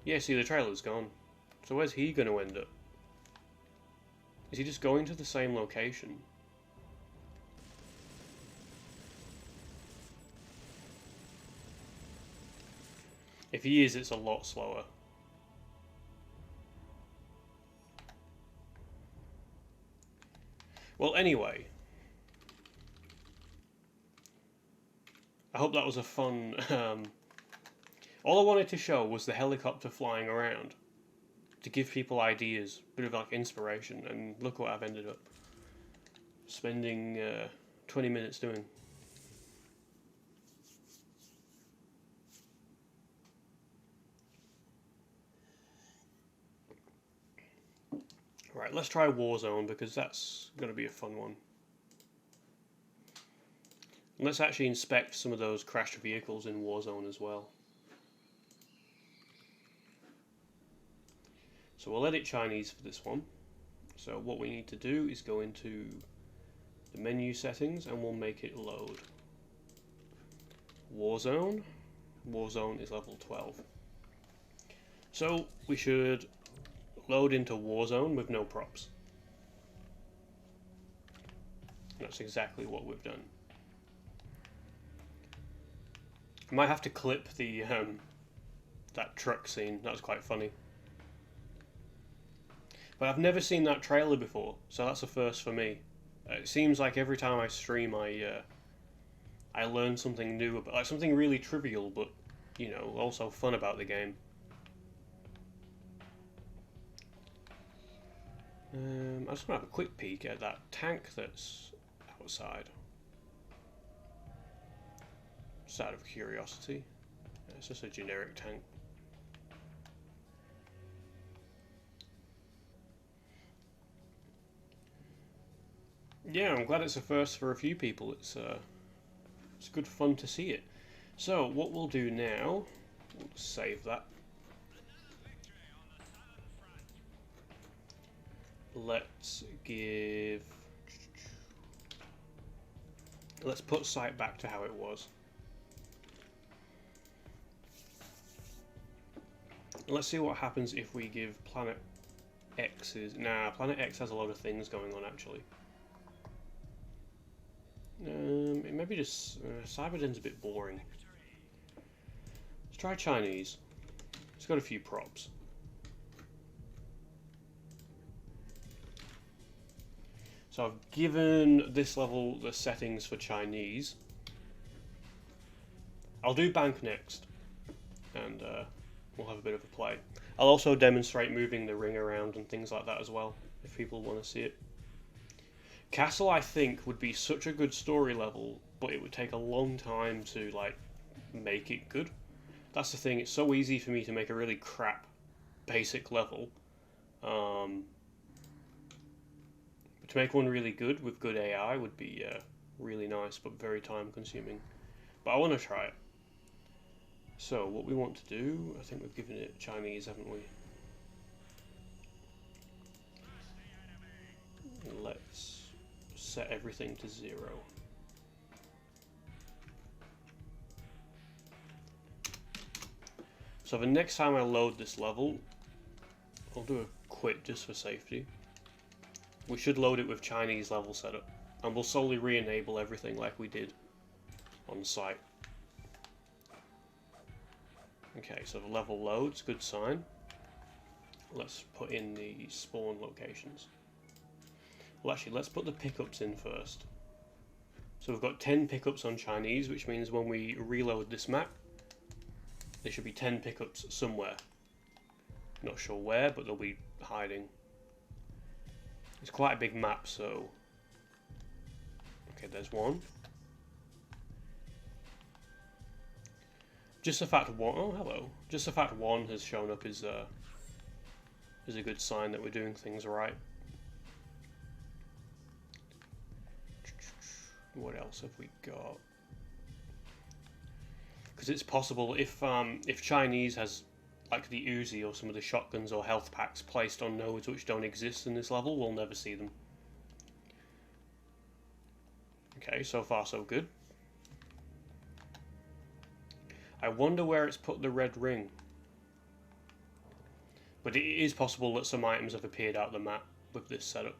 Yeah, see, the trailer's gone. So where's he going to end up? Is he just going to the same location? If he is, it's a lot slower. Well, anyway, I hope that was a fun. All I wanted to show was the helicopter flying around to give people ideas, a bit of like inspiration, and look what I've ended up spending 20 minutes doing. Right, let's try Warzone because that's going to be a fun one. And let's actually inspect some of those crashed vehicles in Warzone as well. So we'll edit Chinese for this one. So what we need to do is go into the menu settings and we'll make it load. Warzone. Warzone is level 12. So we should load into Warzone with no props. That's exactly what we've done. I might have to clip the that truck scene. That was quite funny. But I've never seen that trailer before, so that's a first for me. It seems like every time I stream, I learn something new, about, like something really trivial, but you know, also fun about the game. I just want to have a quick peek at that tank that's outside. Just out of curiosity. It's just a generic tank. Yeah, I'm glad it's a first for a few people. It's good fun to see it. So what we'll do now, we'll save that. Let's put sight back to how it was. Let's see what happens if we give Planet X's. Nah, Planet X has a lot of things going on actually. Maybe just Cyberden's a bit boring. Let's try Chinese. It's got a few props. So I've given this level the settings for Chinese. I'll do bank next, and we'll have a bit of a play. I'll also demonstrate moving the ring around and things like that as well, if people want to see it. Castle, I think, would be such a good story level, but it would take a long time to like make it good. That's the thing, it's so easy for me to make a really crap basic level. But to make one really good with good AI would be really nice, but very time consuming. But I want to try it. So what we want to do, I think we've given it Chinese, haven't we? Let's set everything to 0. So the next time I load this level, I'll do a quit just for safety. We should load it with Chinese level setup, and we'll slowly re-enable everything like we did on the site. Okay, so the level loads, good sign. Let's put in the spawn locations. Well, actually, let's put the pickups in first. So we've got 10 pickups on Chinese, which means when we reload this map, there should be 10 pickups somewhere. Not sure where, but they'll be hiding. It's quite a big map, so... Okay, there's one. Just the fact one... Oh, hello. Just the fact one has shown up is a good sign that we're doing things right. What else have we got? Because it's possible if Chinese has like the Uzi or some of the shotguns or health packs placed on nodes which don't exist in this level, we'll never see them. Okay, so far so good. I wonder where it's put the red ring. But it is possible that some items have appeared out the map with this setup.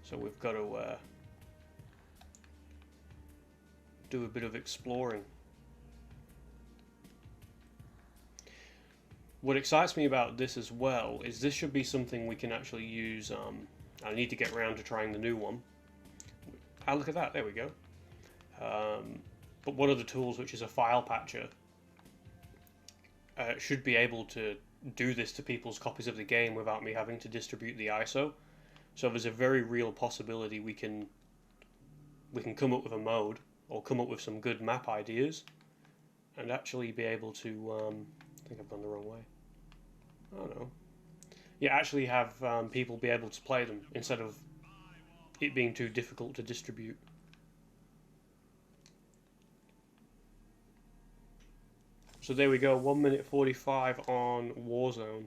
So we've got to do a bit of exploring. What excites me about this as well is this should be something we can actually use. I need to get around to trying the new one. Ah, look at that, there we go. But one of the tools, which is a file patcher, should be able to do this to people's copies of the game without me having to distribute the ISO. So there's a very real possibility we can come up with a mode or come up with some good map ideas and actually be able to I think I've gone the wrong way. Oh no. Yeah, actually have people be able to play them instead of it being too difficult to distribute. So there we go, 1 minute 45 on Warzone.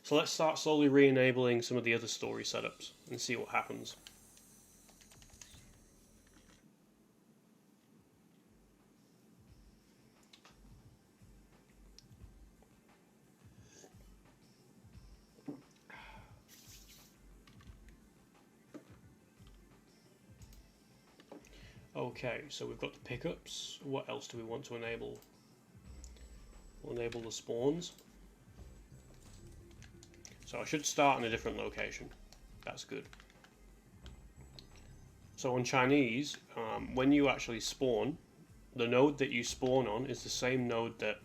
So let's start slowly re-enabling some of the other story setups and see what happens. Okay, so we've got the pickups. What else do we want to enable? We'll enable the spawns. So I should start in a different location. That's good. So on Chinese, when you actually spawn, the node that you spawn on is the same node that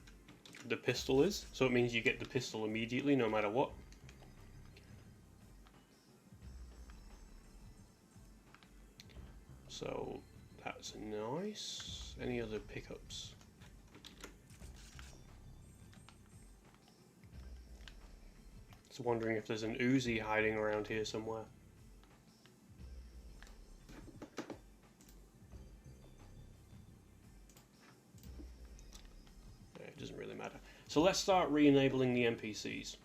the pistol is. So it means you get the pistol immediately, no matter what. So that's nice. Any other pickups? Just wondering if there's an Uzi hiding around here somewhere. It doesn't really matter. So let's start re-enabling the NPCs.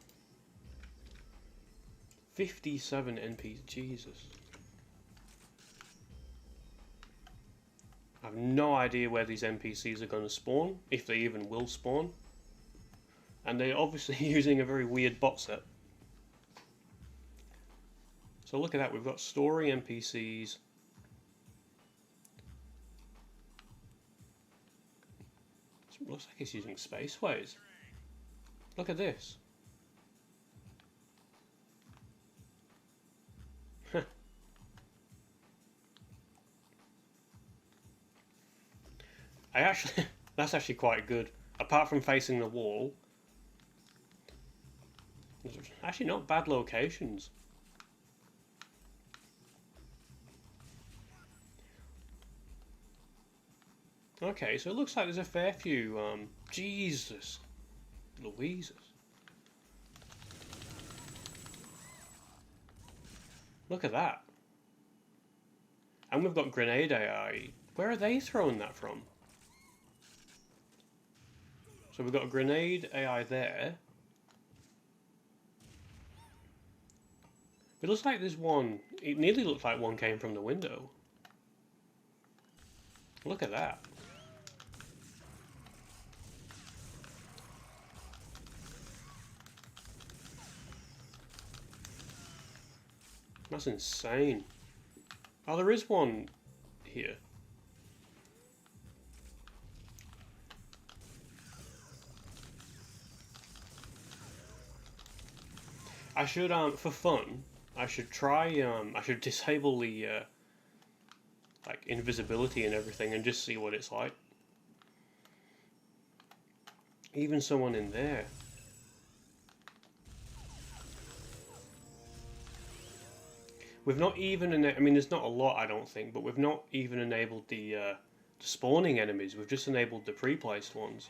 57 NPCs, Jesus. I have no idea where these NPCs are going to spawn, if they even will spawn. And they're obviously using a very weird bot set. So look at that, we've got story NPCs. It looks like it's using Spaceways. Look at this. That's actually quite good. Apart from facing the wall, actually not bad locations. Okay, so it looks like there's a fair few, Jesus Louises. Look at that. And we've got grenade AI. Where are they throwing that from? So we've got a grenade AI there. It looks like there's one, it nearly looks like one came from the window. Look at that. That's insane. Oh, there is one here. I should, for fun, I should try, I should disable the, like, invisibility and everything and just see what it's like. Even someone in there. We've not even, I mean, there's not a lot, I don't think, but we've not even enabled the spawning enemies. We've just enabled the pre-placed ones.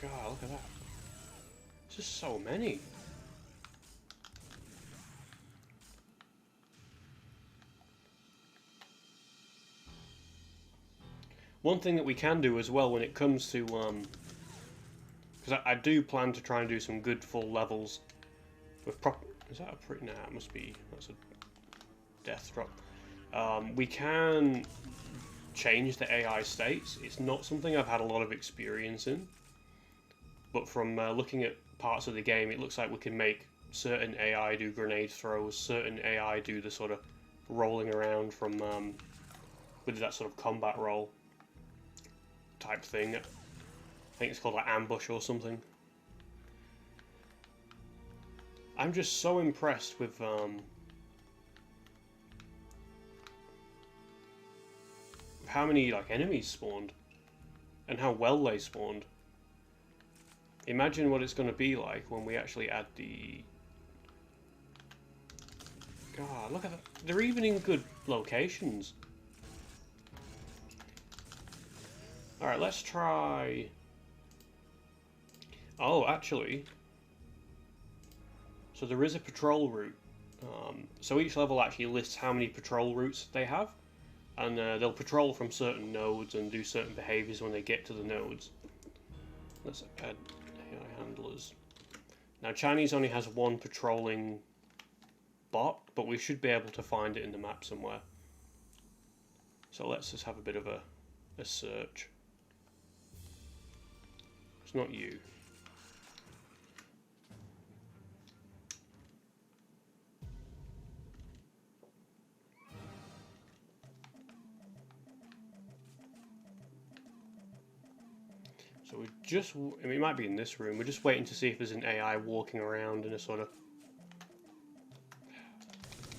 God, look at that. It's just so many. One thing that we can do as well when it comes to, because I do plan to try and do some good full levels with is that a pretty, nah, it must be, that's a death drop. We can change the AI states. It's not something I've had a lot of experience in. But from looking at parts of the game, it looks like we can make certain AI do grenade throws, certain AI do the sort of rolling around from with that sort of combat roll type thing. I think it's called like ambush or something. I'm just so impressed with how many like enemies spawned and how well they spawned. Imagine what it's going to be like when we actually add the... God, look at that. They're even in good locations. Alright, let's try... Oh, actually... So there is a patrol route. So each level actually lists how many patrol routes they have. And they'll patrol from certain nodes and do certain behaviours when they get to the nodes. Let's add AI handlers. Now Chinese only has one patrolling bot, but we should be able to find it in the map somewhere. So let's just have a bit of a search. It's not you. So we just, I mean, it might be in this room. We're just waiting to see if there's an AI walking around in a sort of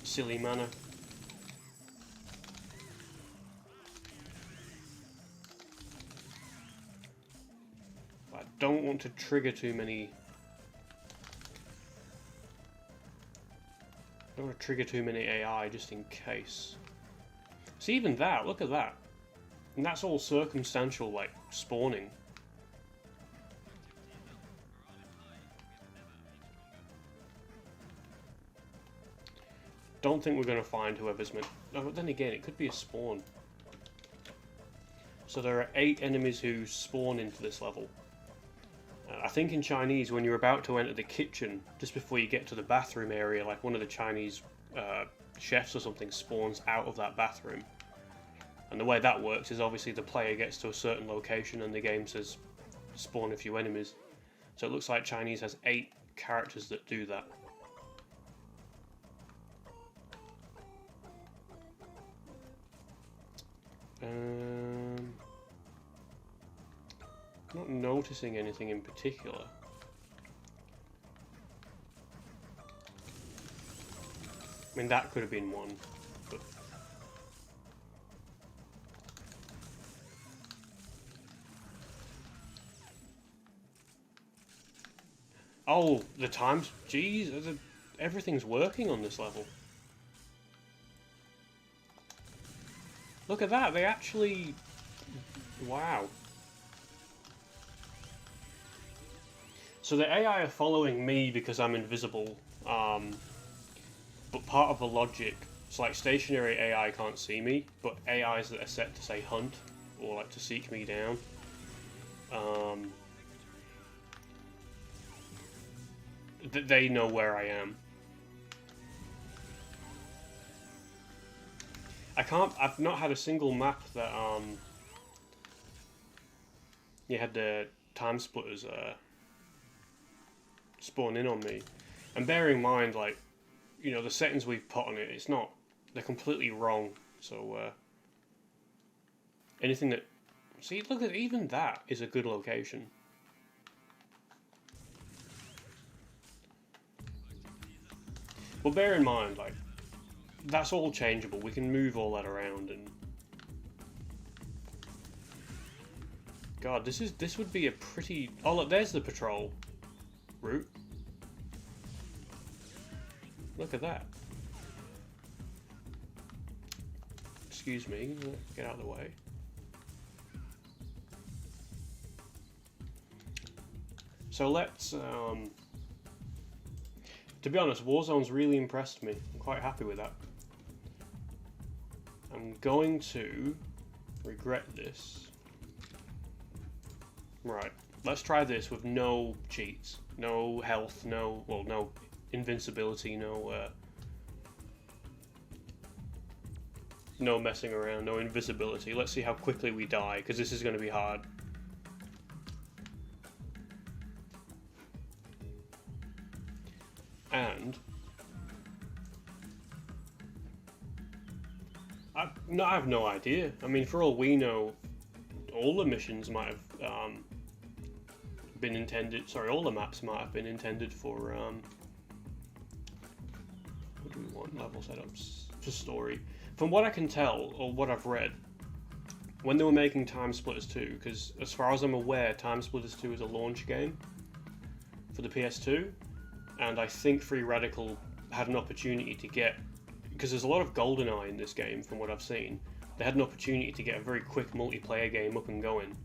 silly manner. I don't want to trigger too many. I don't want to trigger too many AI just in case. See, even that, look at that. And that's all circumstantial, like, spawning. Don't think we're going to find whoever's meant... No, but then again, it could be a spawn. So there are 8 enemies who spawn into this level. I think in Chinese, when you're about to enter the kitchen, just before you get to the bathroom area, like one of the Chinese chefs or something spawns out of that bathroom. And the way that works is obviously the player gets to a certain location and the game says spawn a few enemies. So it looks like Chinese has 8 characters that do that. Not noticing anything in particular. I mean, that could have been one, but... Oh, the times... Jeez, everything's working on this level. Look at that, they actually... Wow. So the AI are following me because I'm invisible, but part of the logic, it's like stationary AI can't see me, but AIs that are set to say hunt, or like to seek me down, they know where I am. I've not had a single map that, you had the TimeSplitters, spawn in on me. And bear in mind, like, you know, the settings we've put on it, it's not, they're completely wrong. So, anything that, see, look at, even that is a good location. Well, bear in mind, like, that's all changeable. We can move all that around and... God, this would be a pretty... Oh, look, there's the patrol route. Look at that. Excuse me, get out of the way. So let's, to be honest, Warzone's really impressed me. I'm quite happy with that. I'm going to regret this. Right, let's try this with no cheats, no health, no invincibility, no messing around, no invisibility. Let's see how quickly we die, because this is going to be hard. And No, I have no idea. I mean, for all we know, all the missions might have been intended. Sorry, all the maps might have been intended for. What do we want? Level setups for story. From what I can tell, or what I've read, when they were making TimeSplitters 2, because as far as I'm aware, TimeSplitters 2 is a launch game for the PS2, and I think Free Radical had an opportunity to get, because there's a lot of GoldenEye in this game from what I've seen, they had an opportunity to get a very quick multiplayer game up and going.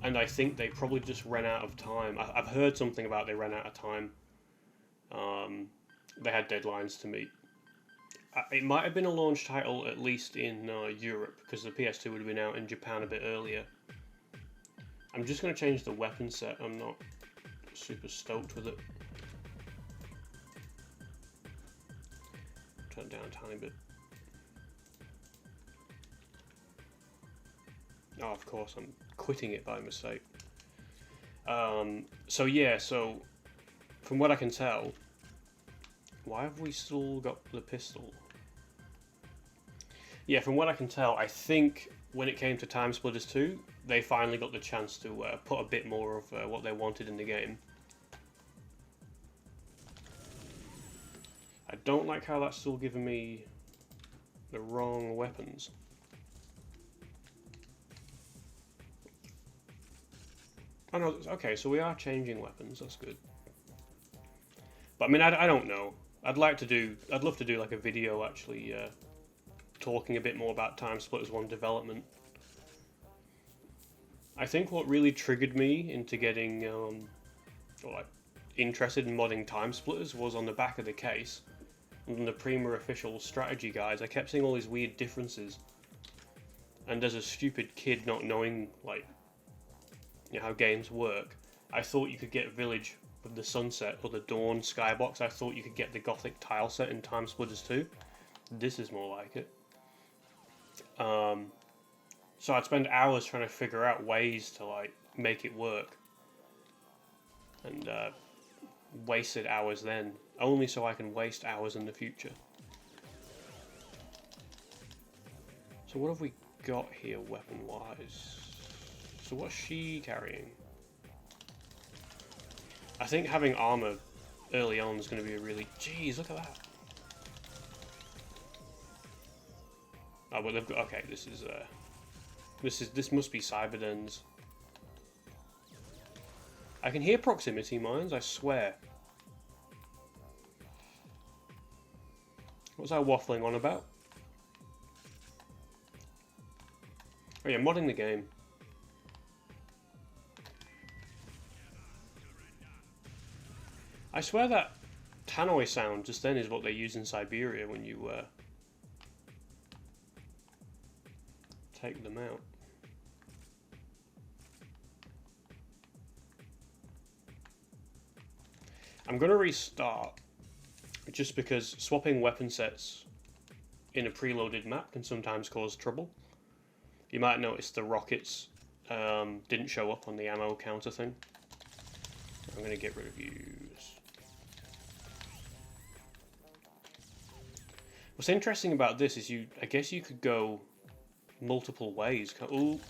And I think they probably just ran out of time. I've heard something about they ran out of time. They had deadlines to meet. It might have been a launch title, at least in Europe, because the PS2 would have been out in Japan a bit earlier. I'm just going to change the weapon set. I'm not super stoked with it. Turn it down a tiny bit. Oh, of course, I'm quitting it by mistake. So yeah, so from what I can tell, why have we still got the pistol? Yeah, from what I can tell, I think when it came to TimeSplitters 2, they finally got the chance to put a bit more of what they wanted in the game. I don't like how that's still giving me the wrong weapons. Oh no, okay, so we are changing weapons, that's good. But I mean, I don't know. I'd love to do like a video actually talking a bit more about TimeSplitters 1 development. I think what really triggered me into getting interested in modding TimeSplitters was on the back of the case, on the Prima official strategy guides. I kept seeing all these weird differences, and as a stupid kid not knowing how games work, I thought you could get Village with the Sunset or the Dawn skybox. I thought you could get the Gothic tile set in TimeSplitters 2. This is more like it. So I'd spend hours trying to figure out ways to make it work, and wasted hours then, only so I can waste hours in the future. So what have we got here weapon-wise? So what's she carrying? I think having armor early on is going to be a really... Jeez, look at that. Oh, but they've got... Okay, this must be Cyberdens. I can hear proximity mines, I swear. What was I waffling on about? Oh yeah, modding the game. I swear that tannoy sound just then is what they use in Siberia when you take them out. I'm going to restart just because swapping weapon sets in a preloaded map can sometimes cause trouble. You might notice the rockets didn't show up on the ammo counter thing. I'm going to get rid of use. What's interesting about this is I guess you could go multiple ways. Ooh.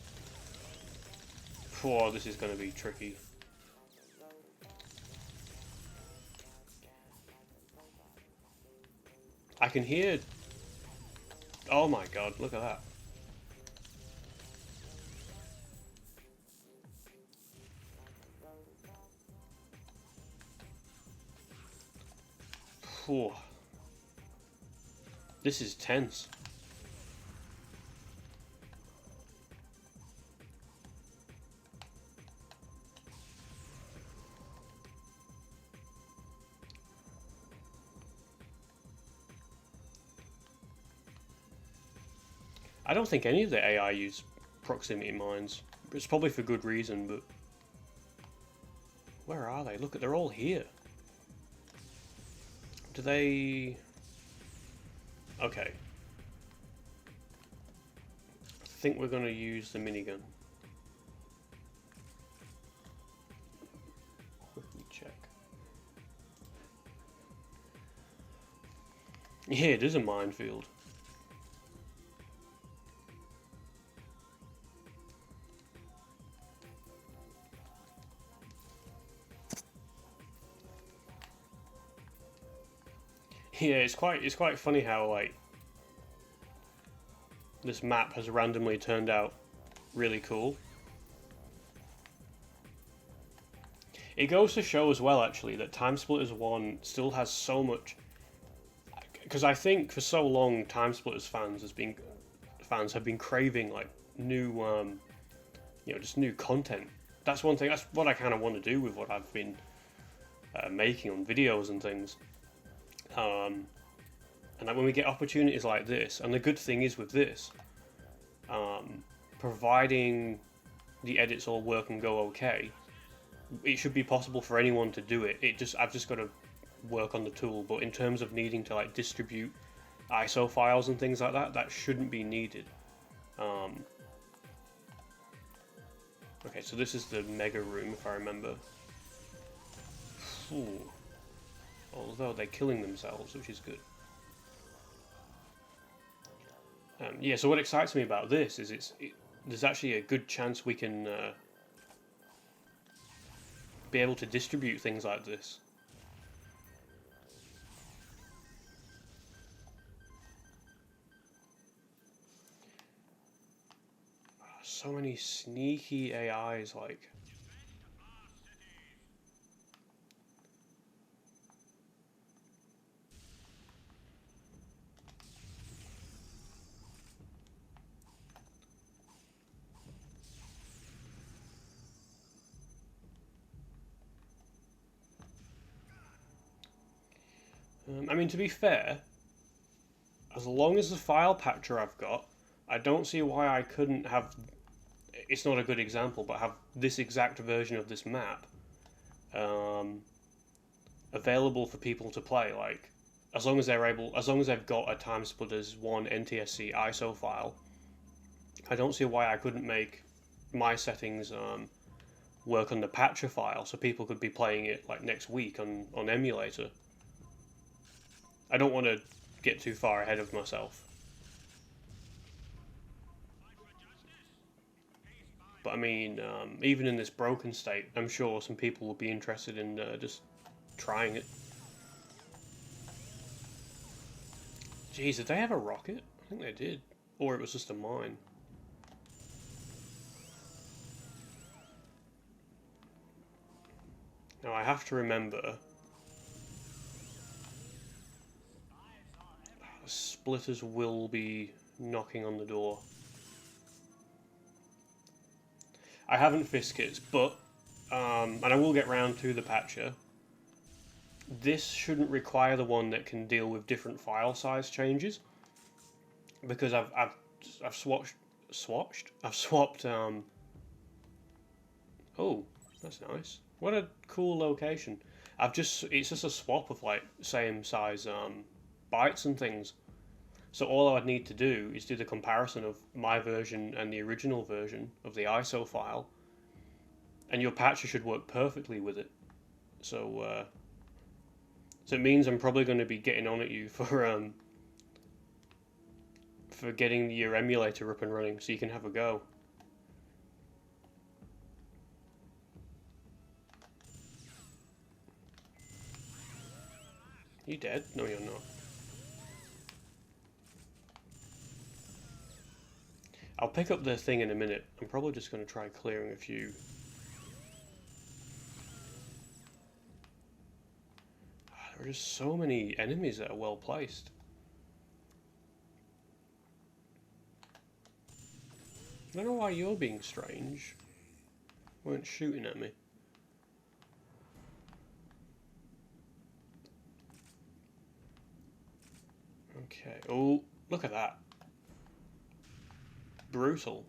Oh, this is going to be tricky. I can hear... Oh my god, look at that. Whew. This is tense. I don't think any of the AI use proximity mines. It's probably for good reason, but... Where are they? Look, they're all here. Do they... Okay. I think we're going to use the minigun. Quickly check. Yeah, it is a minefield. Yeah, it's quite funny how like this map has randomly turned out really cool. It goes to show as well, actually, that TimeSplitters 1 still has so much. Because I think for so long, TimeSplitters fans have been craving like new, just new content. That's one thing. That's what I kind of want to do with what I've been making on videos and things. And like when we get opportunities like this, and the good thing is with this, providing the edits all work and go okay, it should be possible for anyone to do it. I've just got to work on the tool. But in terms of needing to like distribute ISO files and things like that, that shouldn't be needed. Okay, so this is the mega room, if I remember. Ooh. Although they're killing themselves, which is good. Yeah, so what excites me about this is there's actually a good chance we can be able to distribute things like this. So many sneaky AIs, like. I mean, to be fair, as long as the file patcher I've got, I don't see why I couldn't have. It's not a good example, but have this exact version of this map available for people to play. Like, as long as they've got a TimeSplitters 1 NTSC ISO file, I don't see why I couldn't make my settings work on the patcher file, so people could be playing it like next week on emulator. I don't want to get too far ahead of myself. But I mean, even in this broken state, I'm sure some people will be interested in just trying it. Jeez, did they have a rocket? I think they did. Or it was just a mine. Now I have to remember, the splitters will be knocking on the door. I haven't Fiskits, but, and I will get round to the patcher. This shouldn't require the one that can deal with different file size changes, because I've swapped. Oh, that's nice. What a cool location. It's just a swap of like same size bytes and things. So all I'd need to do is do the comparison of my version and the original version of the ISO file, and your patcher should work perfectly with it. So it means I'm probably going to be getting on at you for getting your emulator up and running so you can have a go. You dead? No, you're not. I'll pick up the thing in a minute. I'm probably just going to try clearing a few. There are just so many enemies that are well placed. I don't know why you're being strange. You weren't shooting at me. Okay. Oh, look at that. Brutal.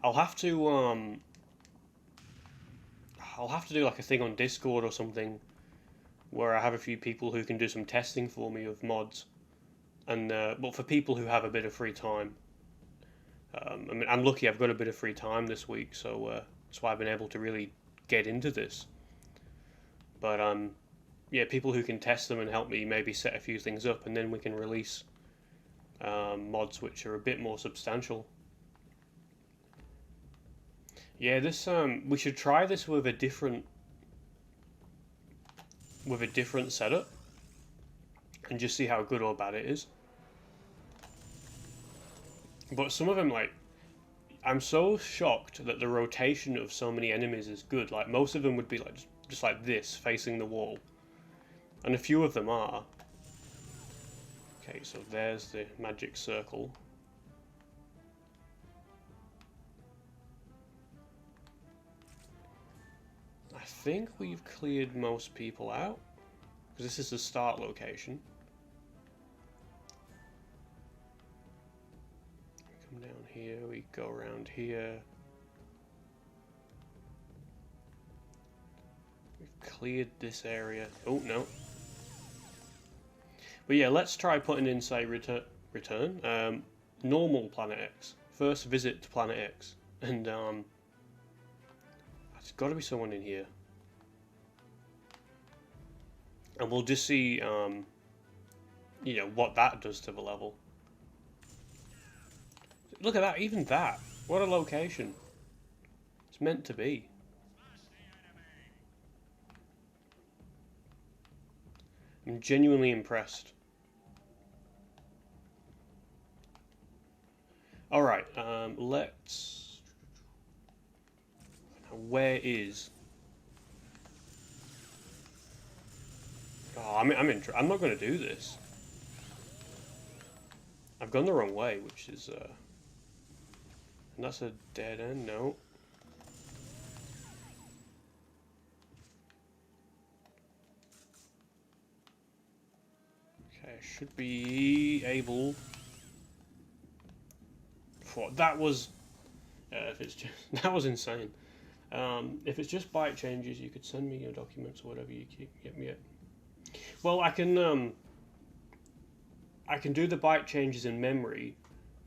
I'll have to do like a thing on Discord or something where I have a few people who can do some testing for me of mods, and but for people who have a bit of free time. I mean, I'm lucky I've got a bit of free time this week, so that's why I've been able to really get into this. But yeah, people who can test them and help me maybe set a few things up, and then we can release mods which are a bit more substantial. Yeah, this we should try this with a different setup and just see how good or bad it is. But some of them, like, I'm so shocked that the rotation of so many enemies is good. Like, most of them would be like just like this, facing the wall. And a few of them are. Okay, so there's the magic circle. I think we've cleared most people out, because this is the start location. We come down here, we go around here. We've cleared this area. Oh, no. But yeah, let's try putting in, say, normal Planet X. First visit to Planet X. And, there's got to be someone in here. And we'll just see, you know, what that does to the level. Look at that, even that. What a location. It's meant to be. I'm genuinely impressed. Alright, let's... Where is... Oh, I'm not going to do this. I've gone the wrong way, which is... And that's a dead end, no. Okay, I should be able... That was... if it's just... That was insane. If it's just byte changes, you could send me your documents or whatever you get me at. Well, I can do the byte changes in memory,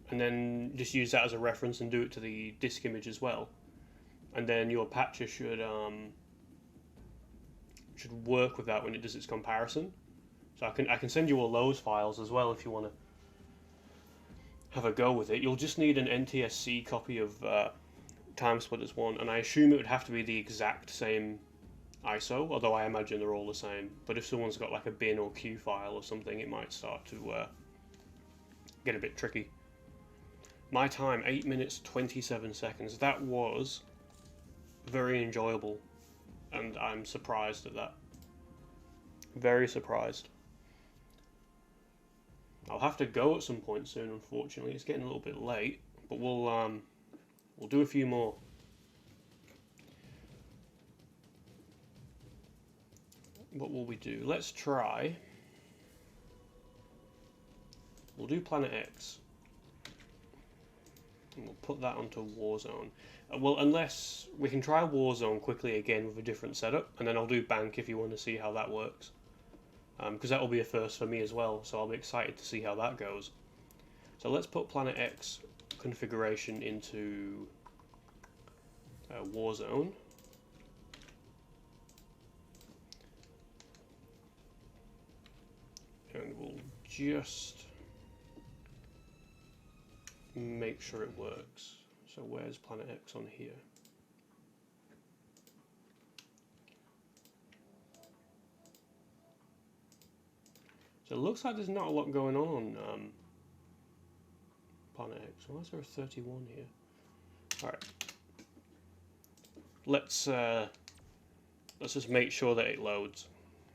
and then just use that as a reference and do it to the disk image as well. And then your patcher should work with that when it does its comparison. So I can send you all those files as well if you want to have a go with it. You'll just need an NTSC copy of TimeSplitters 1, and I assume it would have to be the exact same ISO, although I imagine they're all the same. But if someone's got like a bin or Q file or something, it might start to get a bit tricky. My time, 8 minutes 27 seconds. That was very enjoyable, and I'm surprised at that. Very surprised. I'll have to go at some point soon, unfortunately. It's getting a little bit late, but we'll do a few more. What will we do? Let's try. We'll do Planet X. And we'll put that onto Warzone. Well, unless we can try Warzone quickly again with a different setup, and then I'll do Bank if you want to see how that works. Because that will be a first for me as well, so I'll be excited to see how that goes. So let's put Planet X configuration into Warzone. And we'll just make sure it works. So where's Planet X on here? So it looks like there's not a lot going on Planet X. Why is there a 31 here? Alright. Let's just make sure that it loads,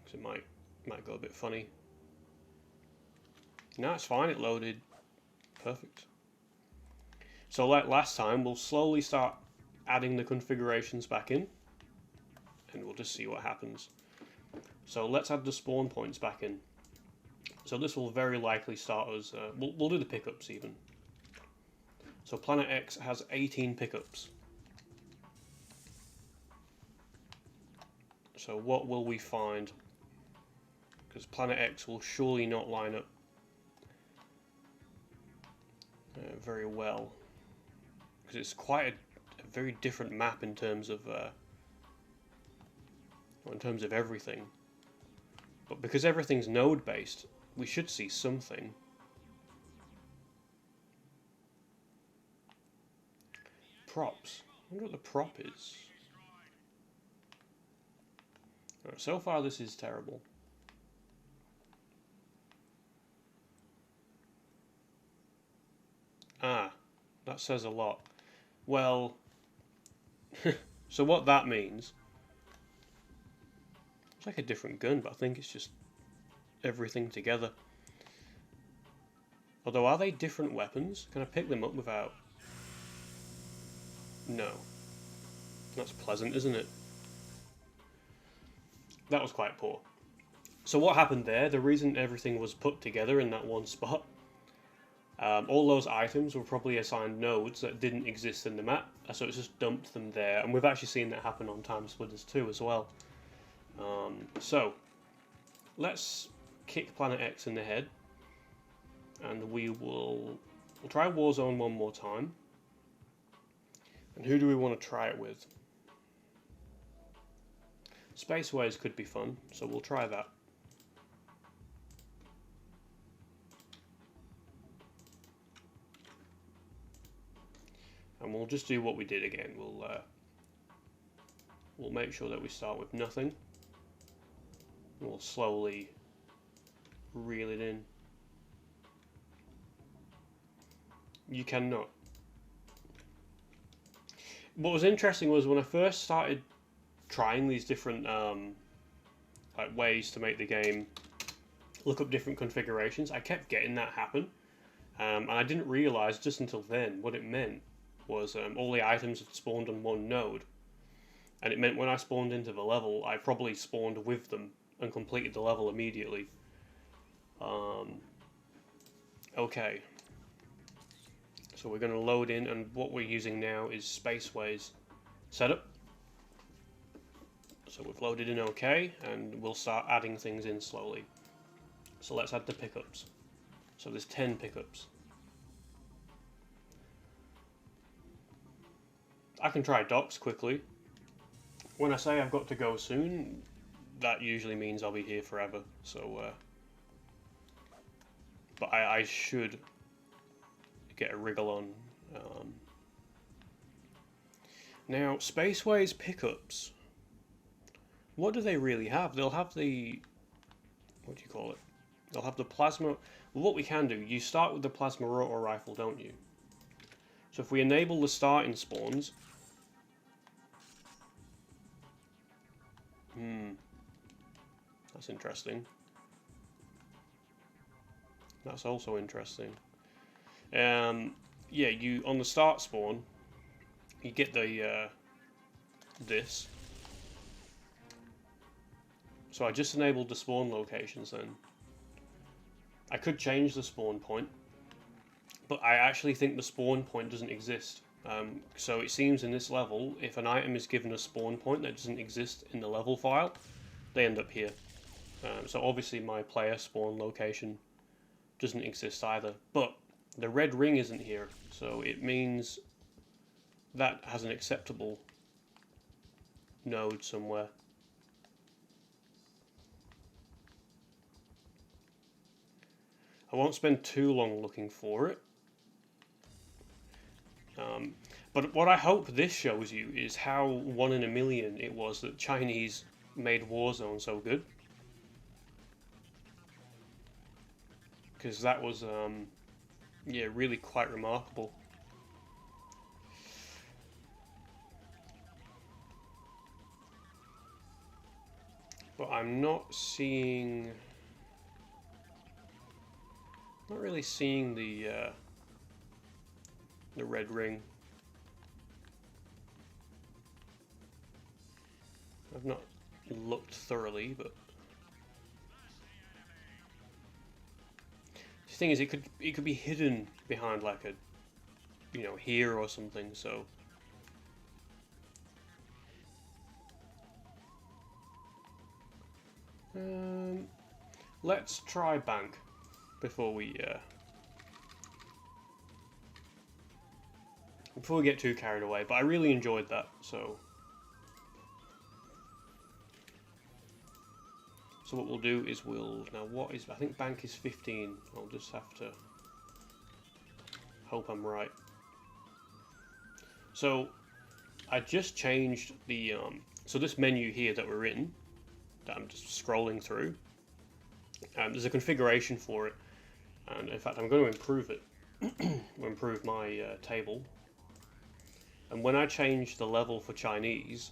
because it might go a bit funny. No, it's fine, it loaded. Perfect. So like last time, we'll slowly start adding the configurations back in, and we'll just see what happens. So let's add the spawn points back in. So this will very likely start as, we'll do the pickups even. So Planet X has 18 pickups. So what will we find? Because Planet X will surely not line up very well. Because it's quite a very different map in terms of everything. But because everything's node based, we should see something. Props. wonder what the prop is. Right, so far this is terrible. Ah, that says a lot. Well, so what that means, it's like a different gun, but I think it's just everything together. Although, are they different weapons? Can I pick them up without... No. That's pleasant, isn't it? That was quite poor. So what happened there, the reason everything was put together in that one spot, all those items were probably assigned nodes that didn't exist in the map, so it's just dumped them there, and we've actually seen that happen on TimeSplitters 2 as well. So, let's kick Planet X in the head, and we'll try Warzone one more time. And who do we want to try it with? Spaceways could be fun, so we'll try that. And we'll just do what we did again. We'll make sure that we start with nothing. And we'll slowly reel it in. You cannot. What was interesting was when I first started trying these different like ways to make the game look up different configurations, I kept getting that happen, and I didn't realise just until then what it meant was all the items had spawned on one node, and it meant when I spawned into the level I probably spawned with them and completed the level immediately. Okay, so we're going to load in, and what we're using now is Spaceways setup. So we've loaded in okay, and we'll start adding things in slowly. So let's add the pickups. So there's 10 pickups. I can try docks quickly. When I say I've got to go soon, that usually means I'll be here forever. So, but I should get a wriggle on. Now, Spaceways pickups. What do they really have? They'll have the... what do you call it? They'll have the plasma... Well, what we can do, you start with the plasma rotor rifle, don't you? So if we enable the starting spawns... That's interesting. That's also interesting. Yeah, you on the start spawn, you get the this. So I just enabled the spawn locations then. I could change the spawn point, but I actually think the spawn point doesn't exist. So it seems in this level, if an item is given a spawn point that doesn't exist in the level file, they end up here. So obviously my player spawn location doesn't exist either, but the red ring isn't here, so it means that has an acceptable node somewhere. I won't spend too long looking for it. But what I hope this shows you is how 1 in a million it was that Chinese made Warzone so good. Because that was, yeah, really quite remarkable. But I'm not seeing... not really seeing the red ring. I've not looked thoroughly, but the thing is, it could be hidden behind like a, you know, here or something. So let's try bank before we get too carried away. But I really enjoyed that, so. So what we'll do is now what is, I think bank is 15. I'll just have to hope I'm right. So I just changed the so this menu here that we're in, that I'm just scrolling through. There's a configuration for it, and in fact I'm going to improve it. We'll improve my table. And when I change the level for Chinese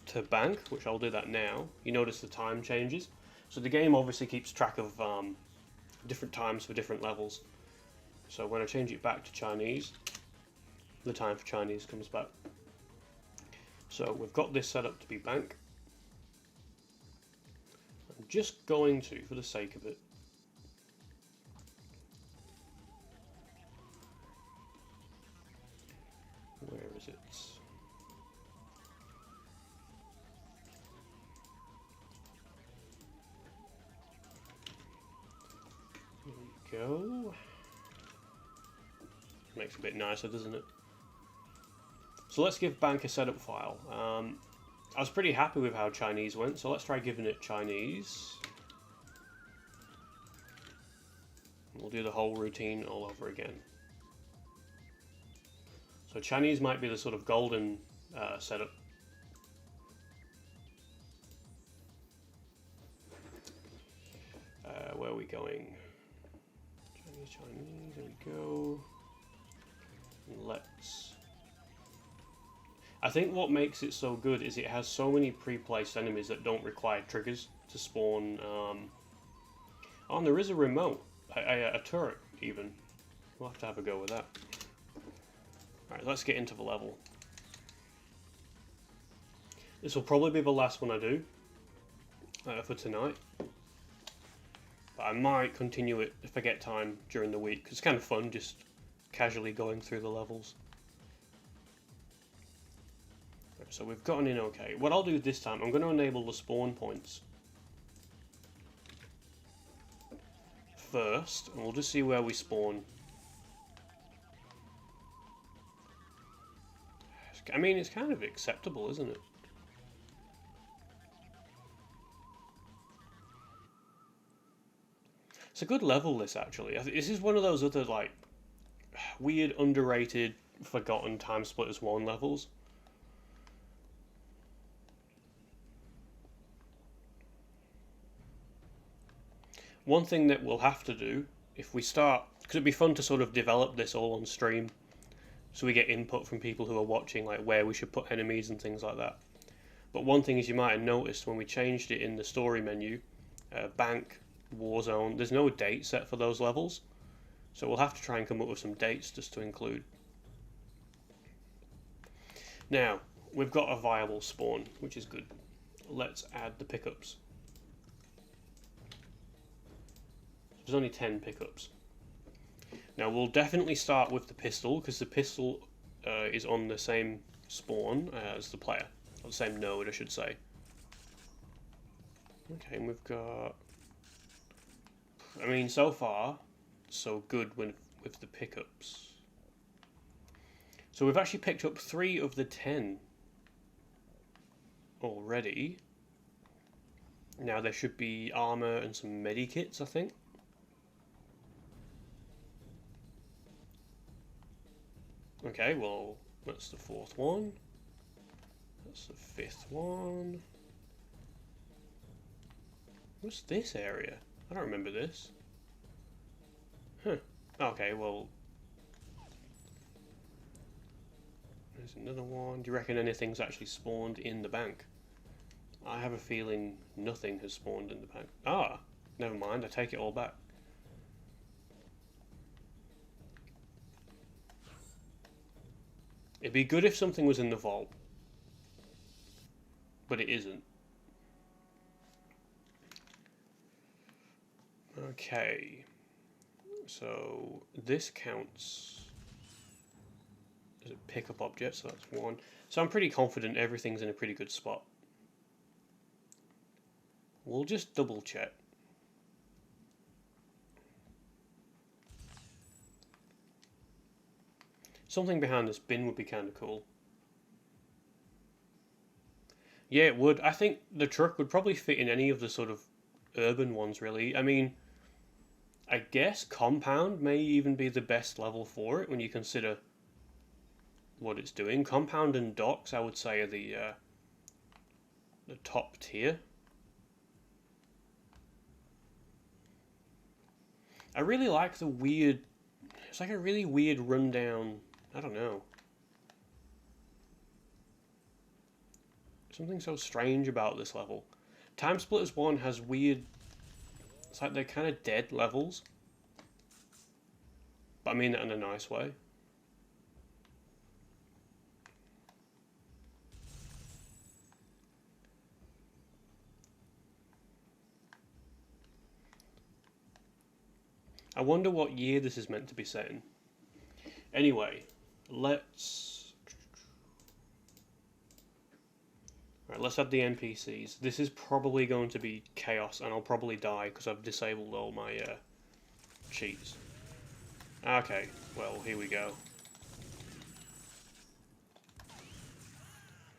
to bank, which I'll do that now, you notice the time changes. So the game obviously keeps track of different times for different levels. So when I change it back to Chinese, the time for Chinese comes back. So we've got this set up to be bank. I'm just going to, for the sake of it, where is it? There we go. Makes it a bit nicer, doesn't it? So let's give bank a setup file. I was pretty happy with how Chinese went, so let's try giving it Chinese. We'll do the whole routine all over again. So Chinese might be the sort of golden setup. Where are we going? Chinese, there we go. Let's... I think what makes it so good is it has so many pre-placed enemies that don't require triggers to spawn. Oh, and there is a remote, a turret even. We'll have to have a go with that. Alright, let's get into the level. This will probably be the last one I do for tonight. But I might continue it if I get time during the week, because it's kind of fun just casually going through the levels. So we've gotten in okay. What I'll do this time, I'm going to enable the spawn points first, and we'll just see where we spawn. I mean, it's kind of acceptable, isn't it? It's a good level, this, actually. This is one of those other, like, weird, underrated, forgotten TimeSplitters 1 levels. One thing that we'll have to do, if we start, because it'd be fun to sort of develop this all on stream, so we get input from people who are watching, like where we should put enemies and things like that. But one thing is, you might have noticed when we changed it in the story menu, bank, Warzone, there's no date set for those levels. So we'll have to try and come up with some dates just to include. Now, we've got a viable spawn, which is good. Let's add the pickups. There's only 10 pickups. Now we'll definitely start with the pistol, because the pistol is on the same spawn as the player, or the same node I should say. Okay, and we've got... I mean, so far, so good with the pickups. So we've actually picked up 3 of the 10 already. Now there should be armor and some medikits, I think. Okay, well, that's the 4th one. That's the 5th one. What's this area? I don't remember this. Huh. Okay, well... There's another one. Do you reckon anything's actually spawned in the bank? I have a feeling nothing has spawned in the bank. Ah! Never mind, I take it all back. It'd be good if something was in the vault. But it isn't. Okay. So this counts as a pickup object, so that's 1. So I'm pretty confident everything's in a pretty good spot. We'll just double check. Something behind this bin would be kind of cool. Yeah, it would. I think the truck would probably fit in any of the sort of urban ones, really. I mean, I guess Compound may even be the best level for it when you consider what it's doing. Compound and Docks, I would say, are the top tier. I really like the weird... It's like a really weird rundown... I don't know. Something so strange about this level. TimeSplitters 1 has weird... It's like they're kind of dead levels. But I mean that in a nice way. I wonder what year this is meant to be set in. Anyway, let's add the NPCs. This is probably going to be chaos, and I'll probably die because I've disabled all my cheats. Okay, well, here we go.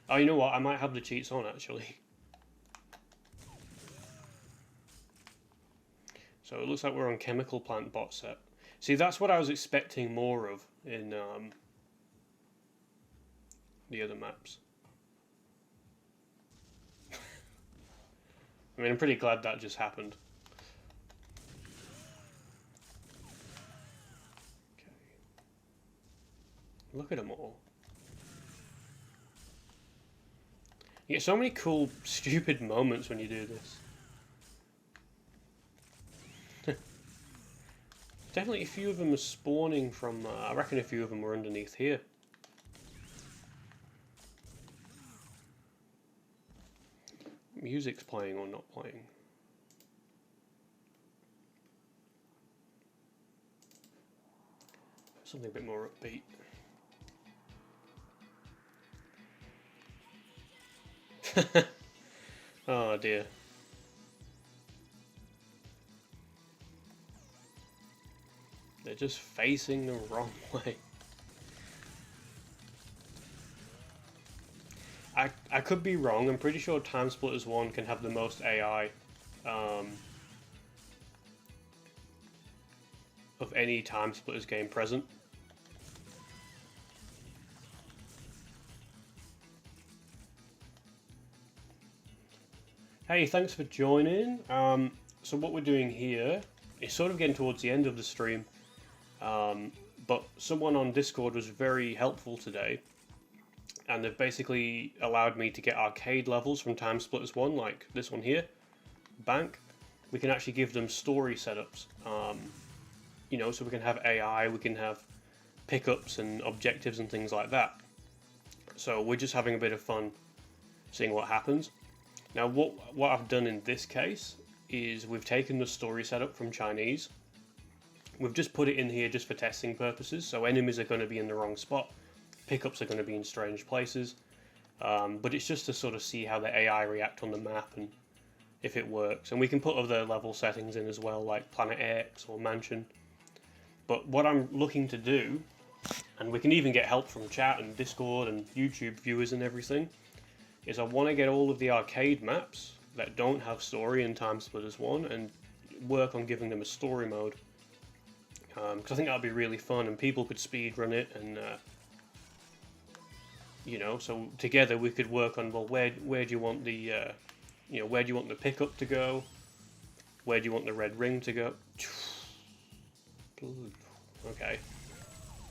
Oh, you know what? I might have the cheats on, actually. So it looks like we're on Chemical Plant bot set. See, that's what I was expecting more of in the other maps. I mean, I'm pretty glad that just happened. Okay. Look at them all. You get so many cool, stupid moments when you do this. Definitely a few of them are spawning from... I reckon a few of them were underneath here. Music's playing or not playing. Something a bit more upbeat. Oh dear. They're just facing the wrong way. I could be wrong. I'm pretty sure TimeSplitters 1 can have the most AI of any TimeSplitters game present. Hey, thanks for joining. So what we're doing here is sort of getting towards the end of the stream. But someone on Discord was very helpful today, and they've basically allowed me to get arcade levels from TimeSplitters 1, like this one here, Bank. We can actually give them story setups, you know, so we can have AI, we can have pickups and objectives and things like that. So we're just having a bit of fun seeing what happens. Now what I've done in this case is we've taken the story setup from Chinese. We've just put it in here just for testing purposes, so enemies are going to be in the wrong spot, pickups are going to be in strange places, but it's just to sort of see how the AI react on the map and if it works. And we can put other level settings in as well, like Planet X or Mansion. But what I'm looking to do, and we can even get help from chat and Discord and YouTube viewers and everything, is I want to get all of the arcade maps that don't have story in TimeSplitters 1 and work on giving them a story mode. Because I think that would be really fun, and people could speed run it, and you know, so together we could work on, well, where do you want the you know, where do you want the pickup to go? Where do you want the red ring to go? Okay,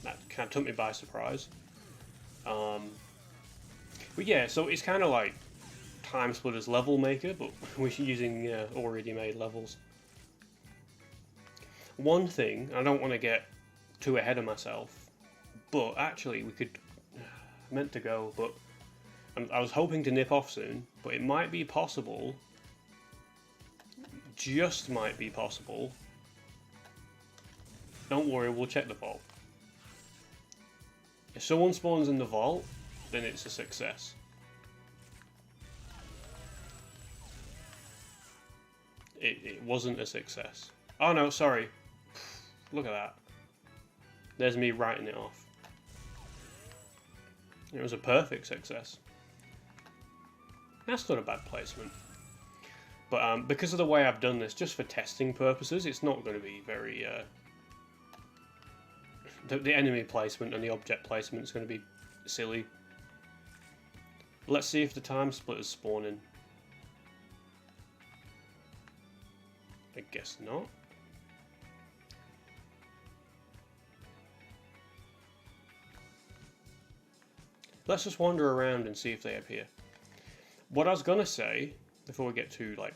that kind of took me by surprise. But yeah, so it's kind of like TimeSplitters level maker, but we're using already made levels. One thing, I don't want to get too ahead of myself, but actually we could, meant to go, but I was hoping to nip off soon, but it might be possible, just might be possible, don't worry, we'll check the vault. If someone spawns in the vault, then it's a success. It wasn't a success. Oh no, sorry. Look at that. There's me writing it off. It was a perfect success. That's not a bad placement. But because of the way I've done this, just for testing purposes, it's not going to be very... The enemy placement and the object placement is going to be silly. Let's see if the TimeSplitters spawn in. I guess not. Let's just wander around and see if they appear. What I was gonna say, before we get to like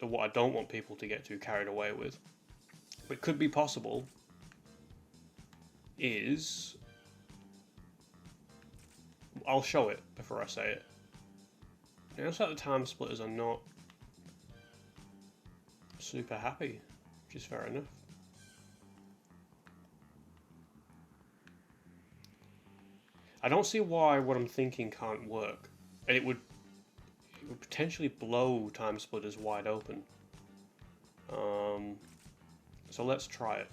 what I don't want people to get too carried away with, but it could be possible, is... I'll show it before I say it. Now, it's like the TimeSplitters are not super happy, which is fair enough. I don't see why what I'm thinking can't work, and it would potentially blow TimeSplitters wide open. So let's try it.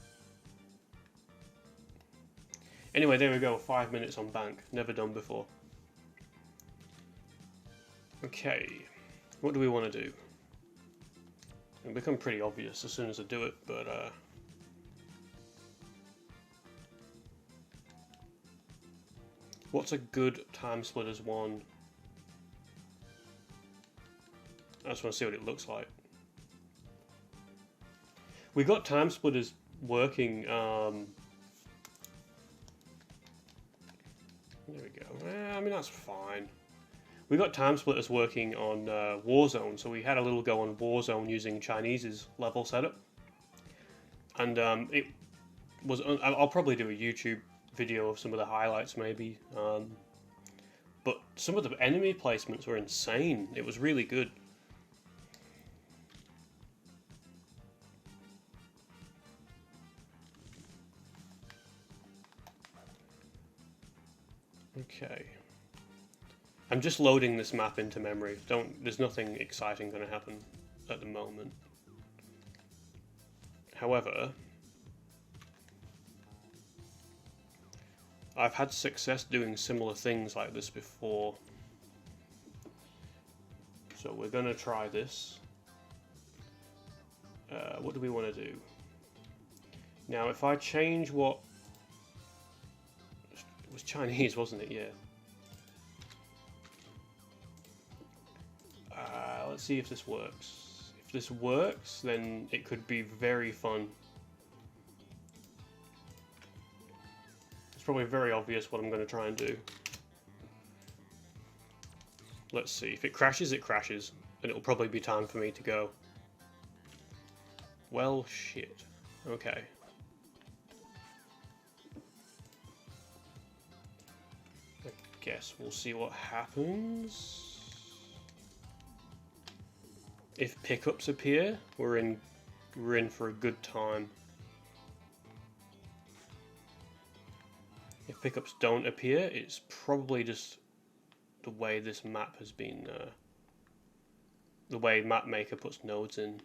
Anyway, there we go, 5 minutes on bank, never done before. Okay, what do we want to do? It'll become pretty obvious as soon as I do it, but what's a good TimeSplitters one? I just want to see what it looks like. We got TimeSplitters working. There we go. I mean, that's fine. We got TimeSplitters working on Warzone, so we had a little go on Warzone using Chinese's level setup, and it was. I'll probably do a YouTube video of some of the highlights, maybe. But some of the enemy placements were insane. It was really good. Okay. I'm just loading this map into memory. There's nothing exciting going to happen at the moment. However, I've had success doing similar things like this before. So we're going to try this. What do we want to do? Now, if I change what... It was Chinese, wasn't it? Yeah. Let's see if this works. If this works, then it could be very fun. It's probably very obvious what I'm going to try and do. Let's see. If it crashes, it crashes. And it'll probably be time for me to go. Well, shit. Okay. I guess we'll see what happens. If pickups appear, we're in for a good time. If pickups don't appear, it's probably just the way this map has been, the way Map Maker puts nodes in.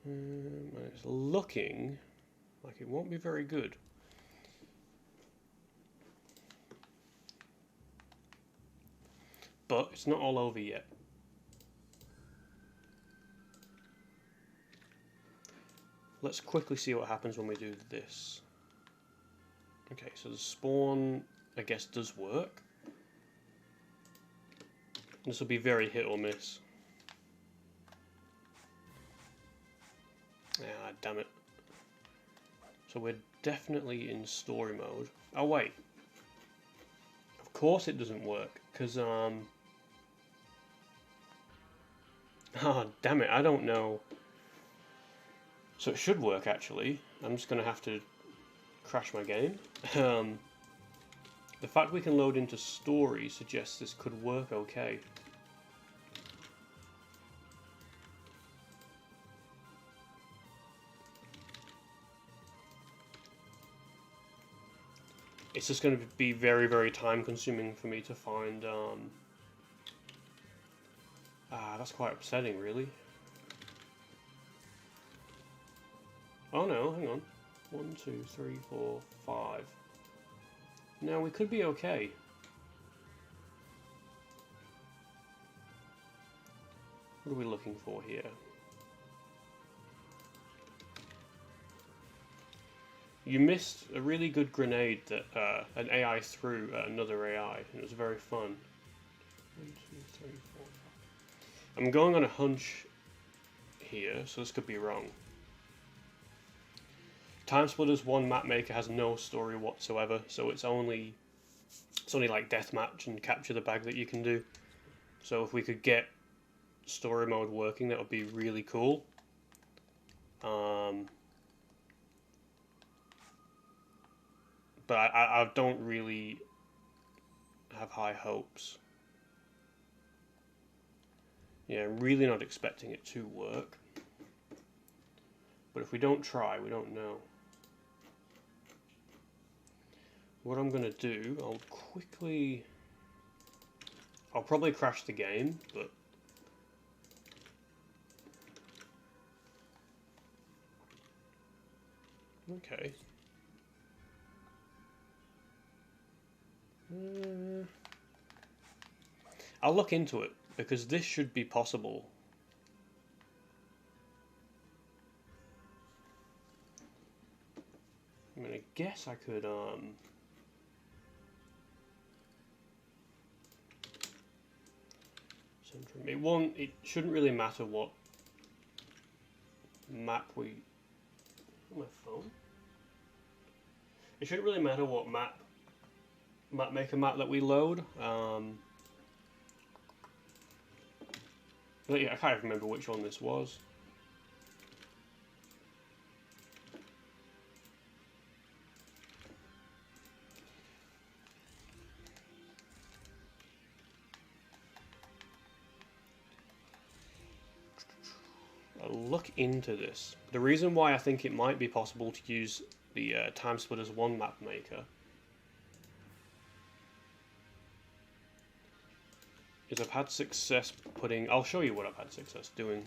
And it's looking like it won't be very good. But it's not all over yet. Let's quickly see what happens when we do this. Okay, so the spawn, I guess, does work. This will be very hit or miss. Ah, damn it. So we're definitely in story mode. Oh, wait. Of course it doesn't work, because, oh, damn it, I don't know. So it should work, actually. I'm just going to have to crash my game. The fact we can load into story suggests this could work okay. It's just going to be very, very time consuming for me to find, that's quite upsetting, really. Oh no, hang on. 1, 2, 3, 4, 5. Now we could be okay. What are we looking for here? You missed a really good grenade that an AI threw at another AI. It was very fun. 1, 2, 3, 4, 5. I'm going on a hunch here, so this could be wrong. TimeSplitters 1 map maker has no story whatsoever, so it's only like deathmatch and capture the bag that you can do. So if we could get story mode working, that would be really cool. But I don't really have high hopes. Yeah, I'm really not expecting it to work. But if we don't try, we don't know. What I'm going to do, I'll probably crash the game, but okay. I'll look into it, because this should be possible. I mean, I guess I could, it shouldn't really matter what map we, my phone? It shouldn't really matter what map that we load. But yeah, I can't remember which one this was. I'll look into this. The reason why I think it might be possible to use the TimeSplitters 1 map maker is I've had success putting... I'll show you what I've had success doing.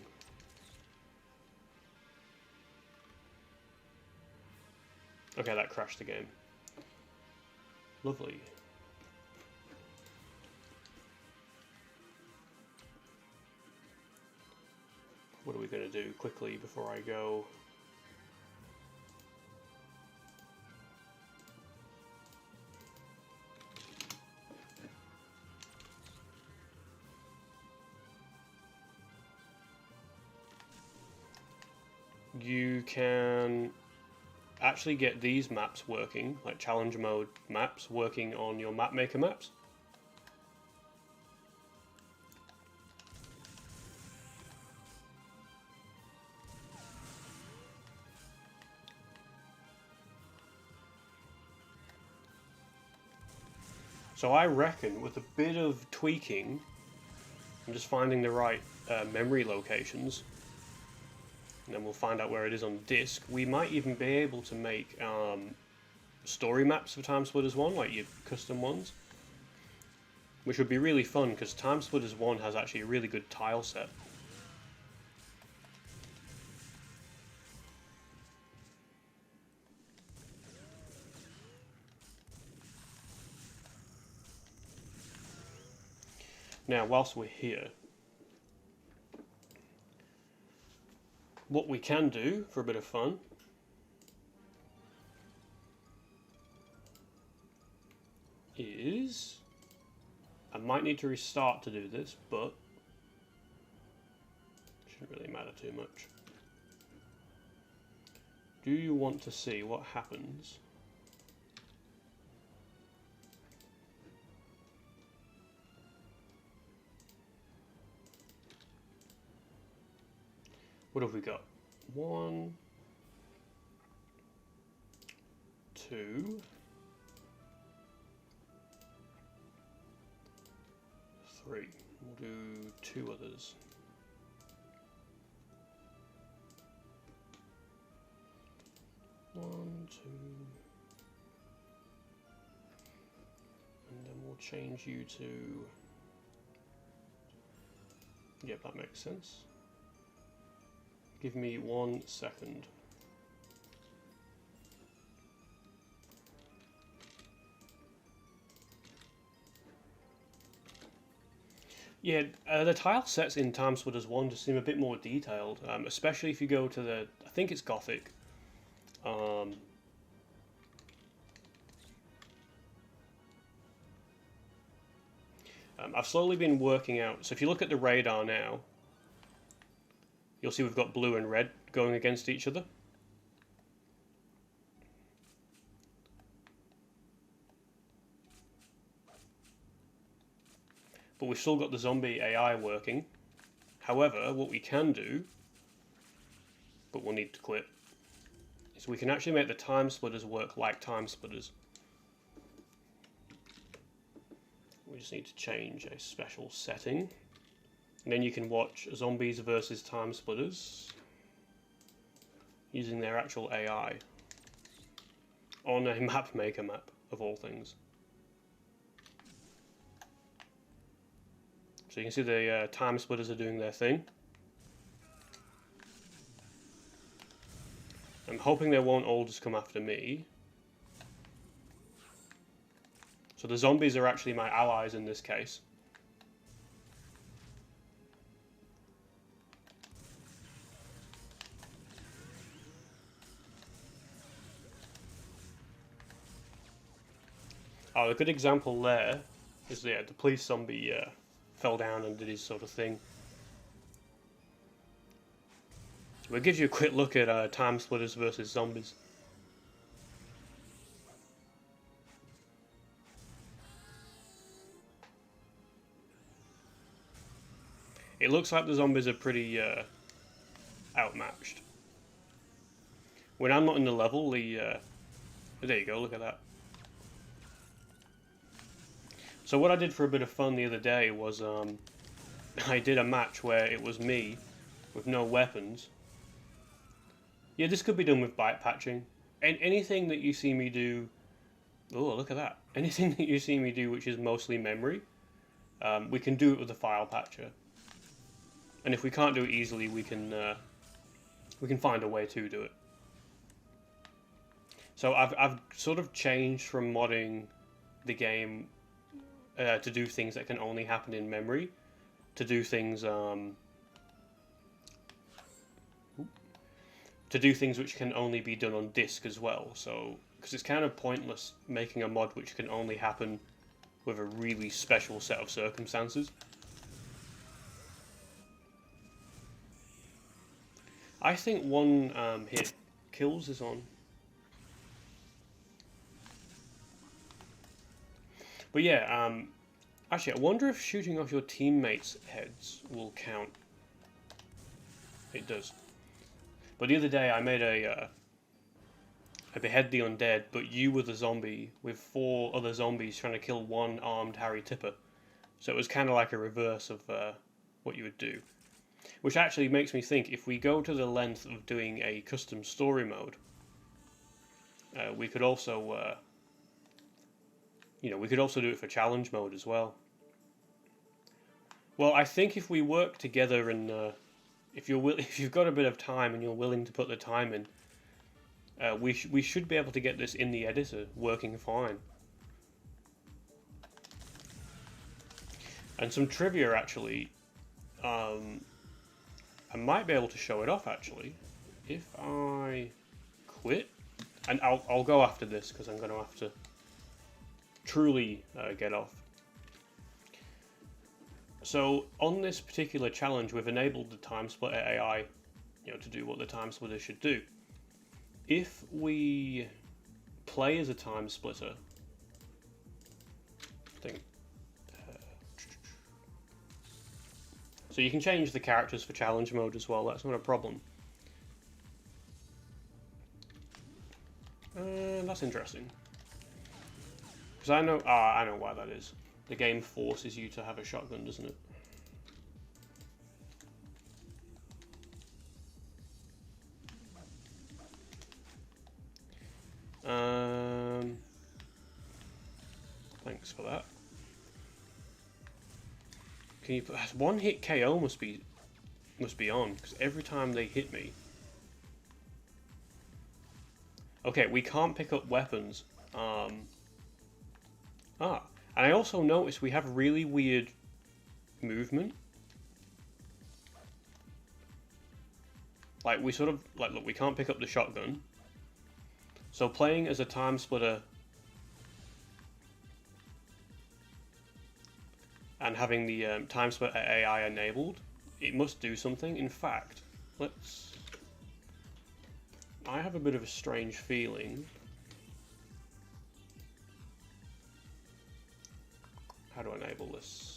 Okay, that crashed the game. Lovely. What are we going to do quickly before I go? You can actually get these maps working, like challenge mode maps, working on your map maker maps. So I reckon with a bit of tweaking and just finding the right memory locations, and then we'll find out where it is on disk, we might even be able to make story maps for TimeSplitters 1, like your custom ones, which would be really fun because TimeSplitters 1 has actually a really good tile set. Now, whilst we're here, what we can do for a bit of fun is, I might need to restart to do this, but it shouldn't really matter too much. Do you want to see what happens what have we got? 1, 2, 3. We'll do 2 others. One, 2, and then we'll change you to, yep, that makes sense. Give me 1 second. Yeah, the tile sets in TimeSplitters 1 just seem a bit more detailed, especially if you go to the, I think it's Gothic. I've slowly been working out, so if you look at the radar now, you'll see we've got blue and red going against each other. But we've still got the zombie AI working. However, what we can do, but we'll need to quit, is we can actually make the TimeSplitters work like TimeSplitters. We just need to change a special setting. And then you can watch zombies versus TimeSplitters using their actual AI on a map maker map, of all things. So you can see the TimeSplitters are doing their thing. I'm hoping they won't all just come after me. So the zombies are actually my allies in this case. Oh, a good example there is the police zombie fell down and did his sort of thing. So it gives you a quick look at TimeSplitters versus zombies. It looks like the zombies are pretty outmatched. When I'm not in the level, there you go, look at that. So what I did for a bit of fun the other day was I did a match where it was me with no weapons. Yeah, this could be done with bite patching. And anything that you see me do... Oh, look at that. Anything that you see me do which is mostly memory, we can do it with the file patcher. And if we can't do it easily, we can find a way to do it. So I've sort of changed from modding the game to do things that can only happen in memory, to do things which can only be done on disk as well. So because it's kind of pointless making a mod which can only happen with a really special set of circumstances. I think one hit kills is on. But yeah, actually, I wonder if shooting off your teammates' heads will count. It does. But the other day, I made I behead the undead, but you were the zombie with 4 other zombies trying to kill one armed Harry Tipper. So it was kind of like a reverse of what you would do. Which actually makes me think, if we go to the length of doing a custom story mode, we could also... we could also do it for challenge mode as well. Well, I think if we work together and if you've got a bit of time and you're willing to put the time in, we should be able to get this in the editor working fine. And some trivia actually, I might be able to show it off actually if I quit, and I'll go after this because I'm going to have to truly get off. So on this particular challenge, we've enabled the TimeSplitter AI, to do what the TimeSplitter should do. If we play as a TimeSplitter, I think. So you can change the characters for challenge mode as well. That's not a problem. That's interesting. Because I know why that is. The game forces you to have a shotgun, doesn't it? Thanks for that. Can you put one hit KO must be on, because every time they hit me. Okay, we can't pick up weapons. And I also noticed we have really weird movement. Like, we sort of, like, look, we can't pick up the shotgun. So playing as a time splitter and having the time splitter AI enabled, it must do something. In fact, I have a bit of a strange feeling. How do I enable this?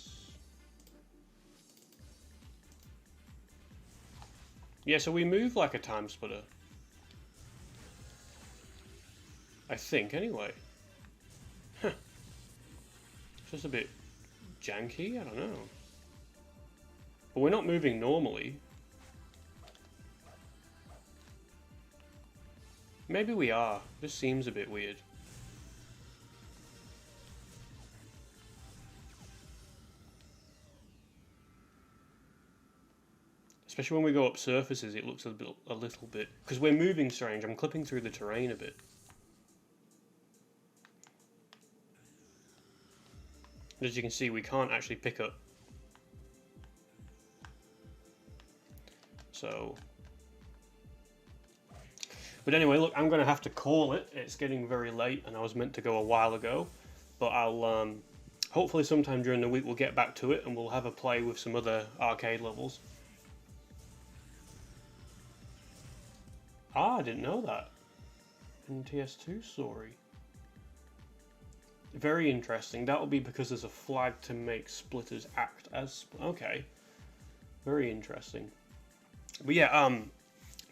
Yeah, so we move like a time splitter. I think, anyway. Huh. It's just a bit janky, I don't know. But we're not moving normally. Maybe we are. This seems a bit weird. Especially when we go up surfaces, it looks a little bit... Because we're moving strange, I'm clipping through the terrain a bit. As you can see, we can't actually pick up. So... But anyway, look, I'm going to have to call it. It's getting very late, and I was meant to go a while ago. But I'll... hopefully sometime during the week we'll get back to it, and we'll have a play with some other arcade levels. Ah, I didn't know that. In TS2 story. Very interesting. That'll be because there's a flag to make splitters act as... Okay. Very interesting. But yeah, I'm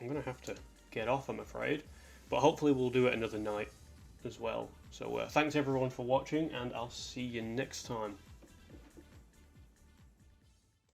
going to have to get off, I'm afraid. But hopefully we'll do it another night as well. So thanks everyone for watching, and I'll see you next time.